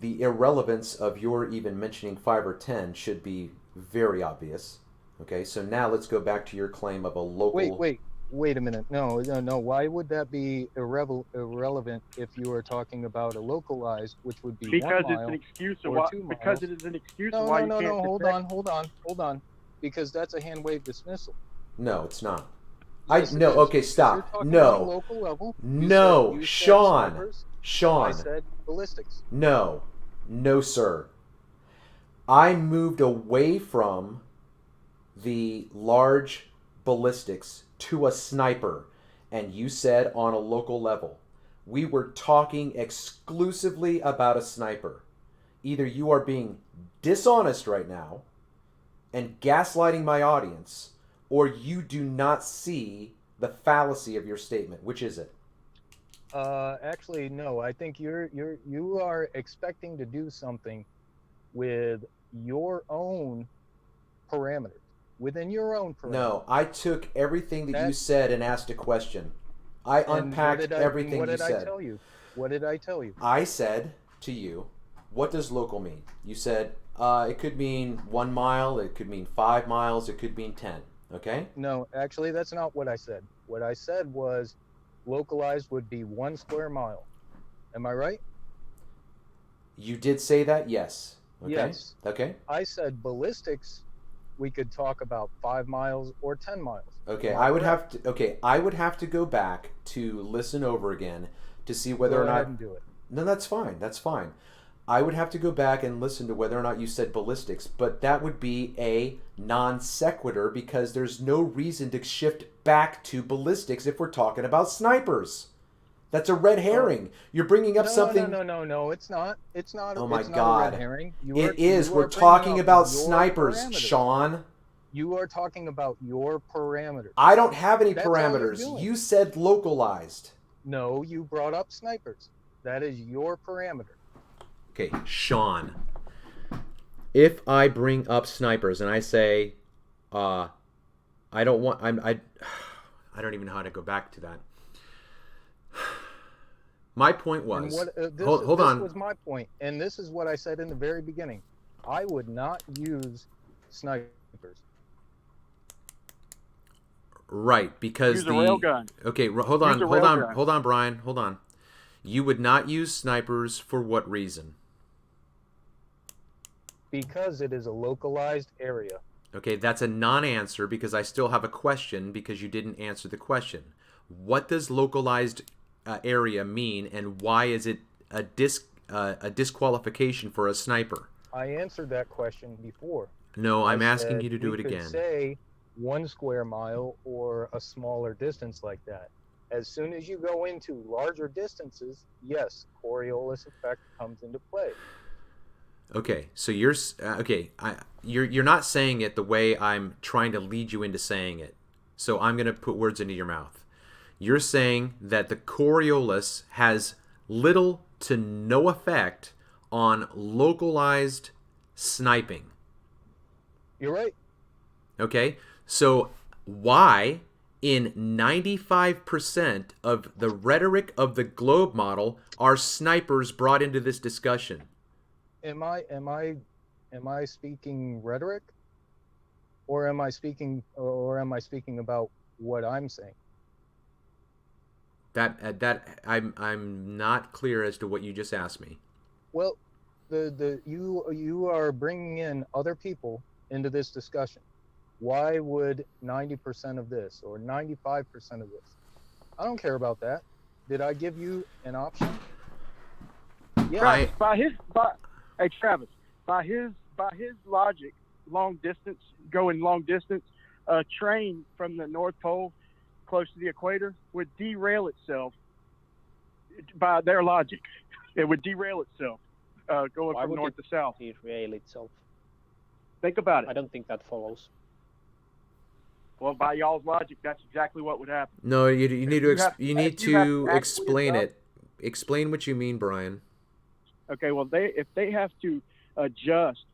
the irrelevance of your even mentioning 5 or 10 should be very obvious. Okay, so now let's go back to your claim of a local... Wait a minute. No. Why would that be irrelevant if you were talking about a localized, which would be because 1 mile it's an excuse of or why, 2 miles? because it is an excuse of why you can't Hold protect. on. Because that's a hand wave dismissal. No, it's not. Yes, No, it is. okay, You're stop. talking No. on a local level. No, You said Sean. snipers. Sean. I said ballistics. No, sir. I moved away from the large ballistics to a sniper, and you said on a local level. We were talking exclusively about a sniper. Either you are being dishonest right now and gaslighting my audience, or you do not see the fallacy of your statement. Which is it? Actually, no. I think you are expecting to do something with your own parameters, within your own parameters. No, I took everything that you said and asked a question. I unpacked everything you said. What did I tell you? What did I tell you? I said to you, what does local mean? You said it could mean 1 mile, it could mean 5 miles, it could mean 10. Okay? No, actually, that's not what I said. What I said was localized would be 1 square mile. Am I right? You did say that? Yes. Okay. Yes. Okay. I said ballistics, we could talk about 5 miles or 10 miles. Okay, I would have to go back to listen over again to see whether or Go ahead not and do it. No, that's fine. That's fine. I would have to go back and listen to whether or not you said ballistics, but that would be a non sequitur because there's no reason to shift back to ballistics if we're talking about snipers. That's a red herring. You're bringing up something. No, it's not. It's not. Oh my it's God. Not a red herring. It is. We're talking about snipers, parameters. Sean. You are talking about your parameters. I don't have any That's all you're parameters. doing. You said localized. No, you brought up snipers. That is your parameter. Okay, Sean. if I bring up snipers and I say, I don't want, I don't even know how to go back to that. My point was, And what hold this on. was my point, and this is what I said in the very beginning. I would not use snipers. Right, because Use a railgun. Okay, hold Use on, a hold on, railgun. hold on, Brian, hold on. You would not use snipers for what reason? Because it is a localized area. Okay, that's a non-answer because I still have a question because you didn't answer the question. What does localized area mean, and why is it a disqualification for a sniper? I answered that question before. No, I'm I asking said you to do we it could again. say 1 square mile or a smaller distance like that. As soon as you go into larger distances, yes, Coriolis effect comes into play. Okay, so you're you're not saying it the way I'm trying to lead you into saying it. So I'm going to put words into your mouth. You're saying that the Coriolis has little to no effect on localized sniping. You're right. Okay, so why in 95% of the rhetoric of the globe model are snipers brought into this discussion? Am I speaking rhetoric, or am I speaking about what I'm saying? That I'm not clear as to what you just asked me. Well, you are bringing in other people into this discussion. Why would 90% of this or 95% of this? I don't care about that. Did I give you an option? Yeah. Travis, by his logic, long distance, a train from the North Pole close to the equator would derail itself. By their logic, it would derail itself going from north to south. Derail itself. Think about it. I don't think that follows. Well, by y'all's logic, that's exactly what would happen. No, you need to explain adjust. it. Explain what you mean, Brian. Okay, well, if they have to adjust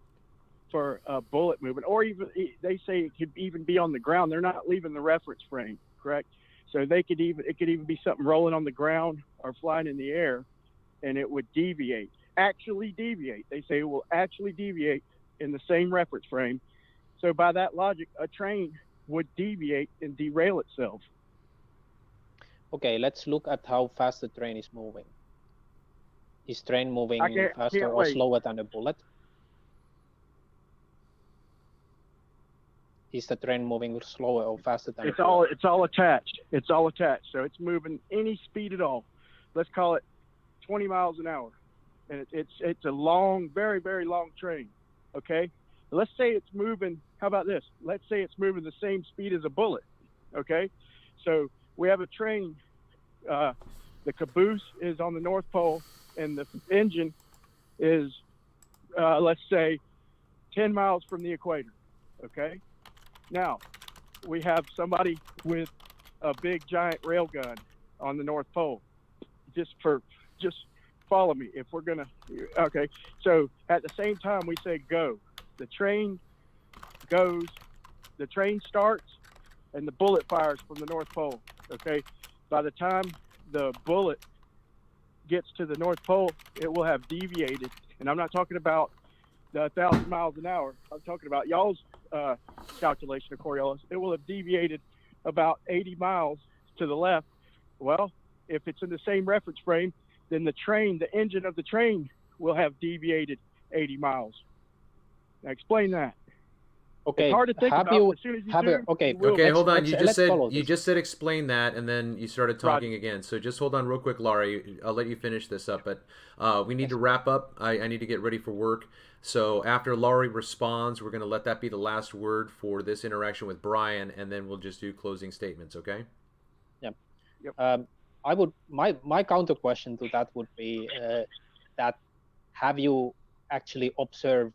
for bullet movement, or even they say it could even be on the ground, they're not leaving the reference frame, correct? So it could even be something rolling on the ground or flying in the air, and it would actually deviate. They say it will actually deviate in the same reference frame. So by that logic, a train would deviate and derail itself. Okay, let's look at how fast the train is moving. Is train moving faster or slower than a bullet? Is the train moving slower or faster than a bullet? It's all attached. It's all attached. So it's moving any speed at all. Let's call it 20 miles an hour. And it's a long, very, very long train. Okay? Let's say it's moving, how about this? Let's say it's moving the same speed as a bullet. Okay? So we have a train, the caboose is on the North Pole, and the engine is, let's say, 10 miles from the equator. Okay? Now, we have somebody with a big giant railgun on the North Pole. Just follow me if we're gonna. Okay, so at the same time we say go. The train goes, the train starts, and the bullet fires from the North Pole. Okay, by the time the bullet gets to the North Pole, it will have deviated, and I'm not talking about the 1,000 miles an hour. I'm talking about y'all's calculation of Coriolis. It will have deviated about 80 miles to the left. Well, if it's in the same reference frame, then the engine of the train will have deviated 80 miles. Now explain that. Okay. It's hard to think about. As soon as you do, okay, hold on. You just said explain that, and then you started talking again. So just hold on real quick, Laurie. I'll let you finish this up, but we need to wrap up. I need to get ready for work. So after Laurie responds, we're going to let that be the last word for this interaction with Brian, and then we'll just do closing statements. Okay? Yeah. Yep. I would my counter question to that would be that have you actually observed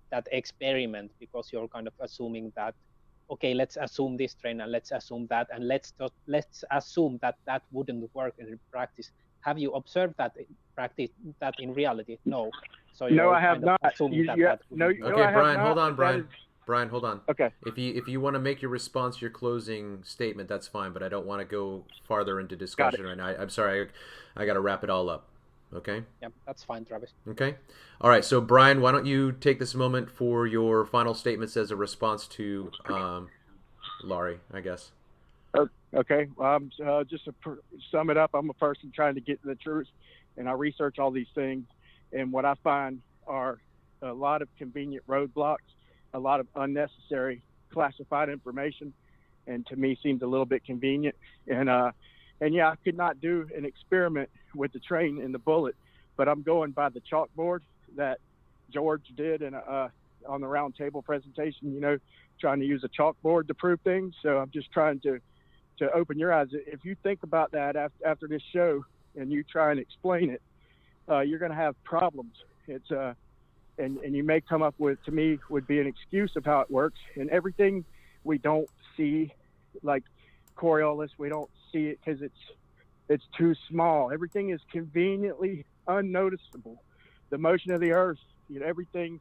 that experiment, because you're kind of assuming that, okay, let's assume this train and let's assume that, and let's assume that that wouldn't work in practice. have you observed that practice that in reality? No. So No, you're I have kind of not. assuming that You- that no, wouldn't no, work. Okay, I have Brian, not, hold on, but that Brian. is- Brian, hold on. Okay. If you want to make your response your closing statement, that's fine. But I don't want to go farther into Got discussion it. right now. I'm sorry. I got to wrap it all up. Okay. Yeah, that's fine, Travis. Okay. All right. So Brian, why don't you take this moment for your final statements as a response to Laurie, I guess. Okay. Just to sum it up, I'm a person trying to get to the truth, and I research all these things. And what I find are a lot of convenient roadblocks, a lot of unnecessary classified information, and to me seems a little bit convenient. And yeah, I could not do an experiment with the train and the bullet, but I'm going by the chalkboard that George did on the round table presentation, you know, trying to use a chalkboard to prove things. So I'm just trying to open your eyes. If you think about that after this show and you try and explain it, you're going to have problems. It's and you may come up with, to me, would be an excuse of how it works. And everything we don't see, like Coriolis, we don't see it because it's too small. Everything is conveniently unnoticeable. The motion of the Earth, you know, everything,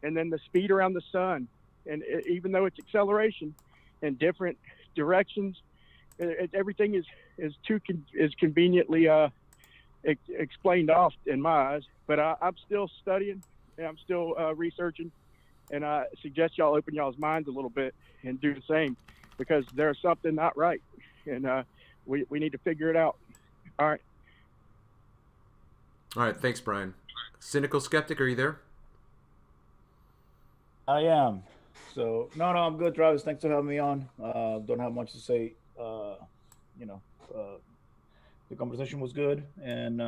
and then the speed around the sun. And even though it's acceleration in different directions, everything is conveniently explained off in my eyes. But I'm still studying and I'm still researching, and I suggest y'all open y'all's minds a little bit and do the same, because there's something not right, and we need to figure it out. All right. All right. Thanks, Brian. Cynical Skeptic, are you there? I am. So no, I'm good, Travis. Thanks for having me on. Don't have much to say. You know, the conversation was good, and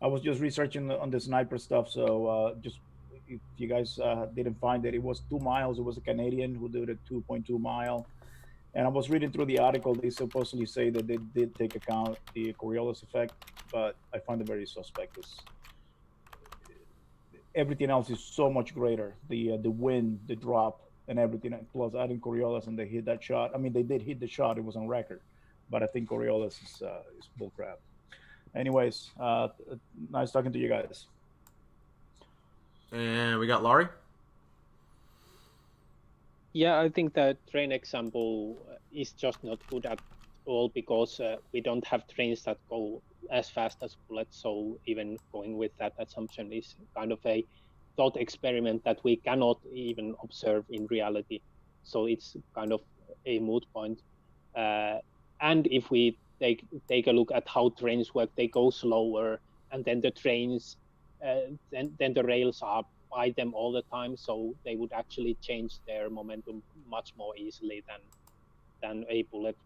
I was just researching on the sniper stuff. So just if you guys didn't find it, it was 2 miles. It was a Canadian who did a 2.2 mile. And I was reading through the article. They supposedly say that they did take account the Coriolis effect, but I find it very suspect. Everything else is so much greater. The wind, the drop, and everything. Plus adding Coriolis, and they hit that shot. I mean, they did hit the shot. It was on record, but I think Coriolis is bullcrap. Anyways, nice talking to you guys. And we got Laurie. Yeah, I think the train example is just not good at all, because we don't have trains that go as fast as bullets. So even going with that assumption is kind of a thought experiment that we cannot even observe in reality. So it's kind of a moot point. And if we take a look at how trains work, they go slower, and then the trains, then the rails are by them all the time, so they would actually change their momentum much more easily than a bullet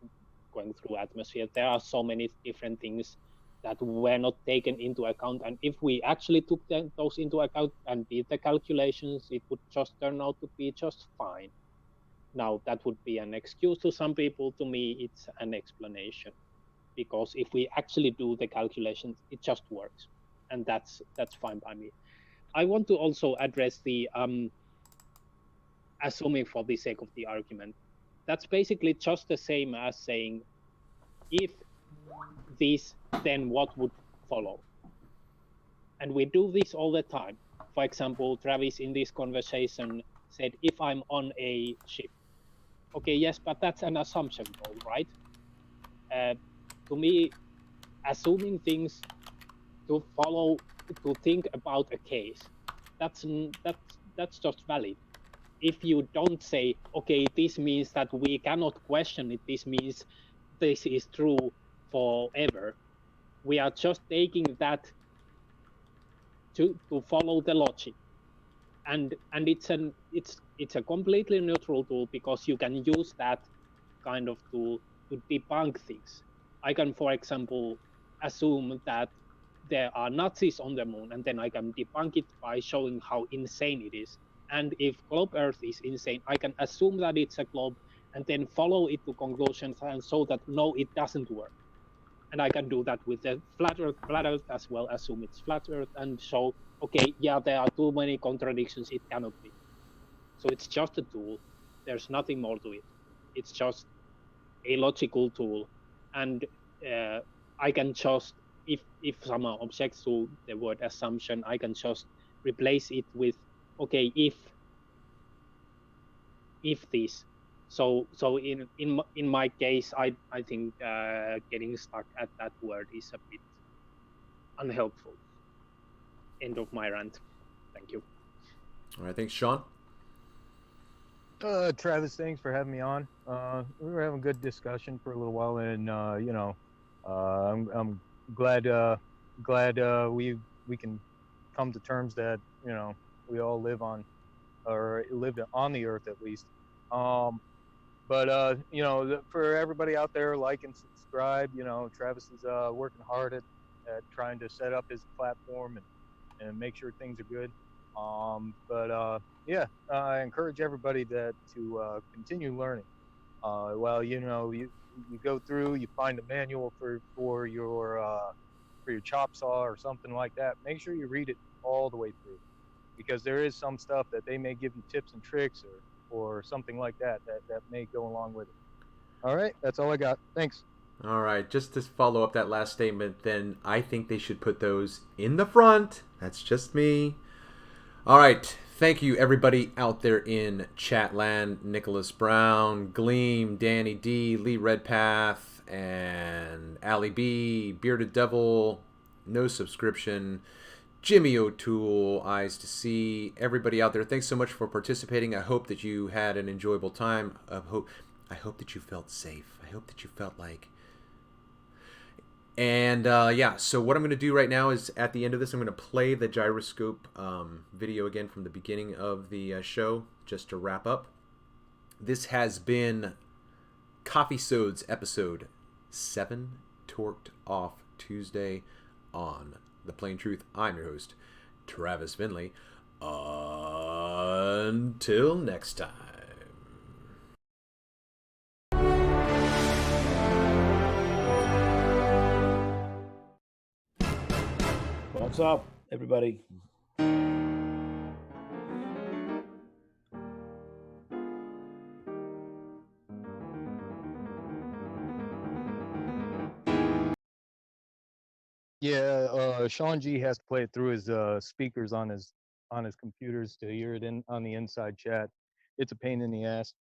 going through atmosphere. There are so many different things that were not taken into account, and if we actually took those into account and did the calculations, it would just turn out to be just fine. Now, that would be an excuse to some people. To me, it's an explanation, because if we actually do the calculations, it just works, and that's fine by me. I want to also address the assuming for the sake of the argument. That's basically just the same as saying, if this, then what would follow? And we do this all the time. For example, Travis in this conversation said, if I'm on a ship. Okay, yes, but that's an assumption goal, right? To me, assuming things to follow, to think about a case, that's just valid. If you don't say, okay, this means that we cannot question it, this means this is true forever, we are just taking that to follow the logic, and it's a completely neutral tool, because you can use that kind of tool to debunk things. I can, for example, assume that there are Nazis on the moon, and then I can debunk it by showing how insane it is. And if globe Earth is insane, I can assume that it's a globe and then follow it to conclusions and show that no, it doesn't work. And I can do that with the flat Earth as well, assume it's flat Earth and show, okay, yeah, there are too many contradictions, it cannot be. So it's just a tool. There's nothing more to it. It's just a logical tool. And I can just if someone objects to the word assumption, I can just replace it with, okay, if this. So in my case, I think getting stuck at that word is a bit unhelpful. End of my rant. Thank you. All right, thanks, Sean. Travis, thanks for having me on. We were having a good discussion for a little while, and I'm glad we can come to terms that we all live on the earth at least. But for everybody out there, like and subscribe. Travis is working hard at trying to set up his platform and make sure things are good. I encourage everybody to continue learning. You go through, you find a manual for your chop saw or something like that. Make sure you read it all the way through, because there is some stuff that they may give you tips and tricks or something like that may go along with it. All right, that's all I got. Thanks. All right, just to follow up that last statement, then I think they should put those in the front. That's just me. All right, thank you everybody out there in Chatland. Nicholas Brown, Gleam, Danny D, Lee Redpath, and Ali B, Bearded Devil, No Subscription, Jimmy O'Toole, Eyes to See, everybody out there, thanks so much for participating. I hope that you had an enjoyable time. I hope that you felt safe. I hope that you felt like... And so what I'm going to do right now is at the end of this, I'm going to play the gyroscope video again from the beginning of the show, just to wrap up. This has been Cof7eeSode's episode 7, Torqued Off Tuesday on The Plain Truth. I'm your host, Travis Finley. Until next time. What's up, everybody? Yeah, Sean G has to play it through his speakers on his computers to hear it on the inside chat. It's a pain in the ass.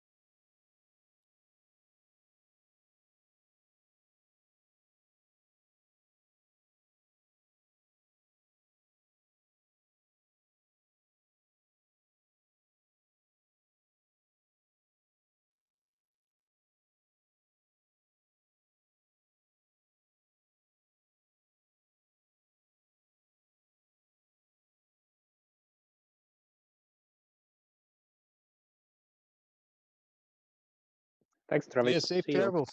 Thanks, Travis. Yeah, safe See you. travels.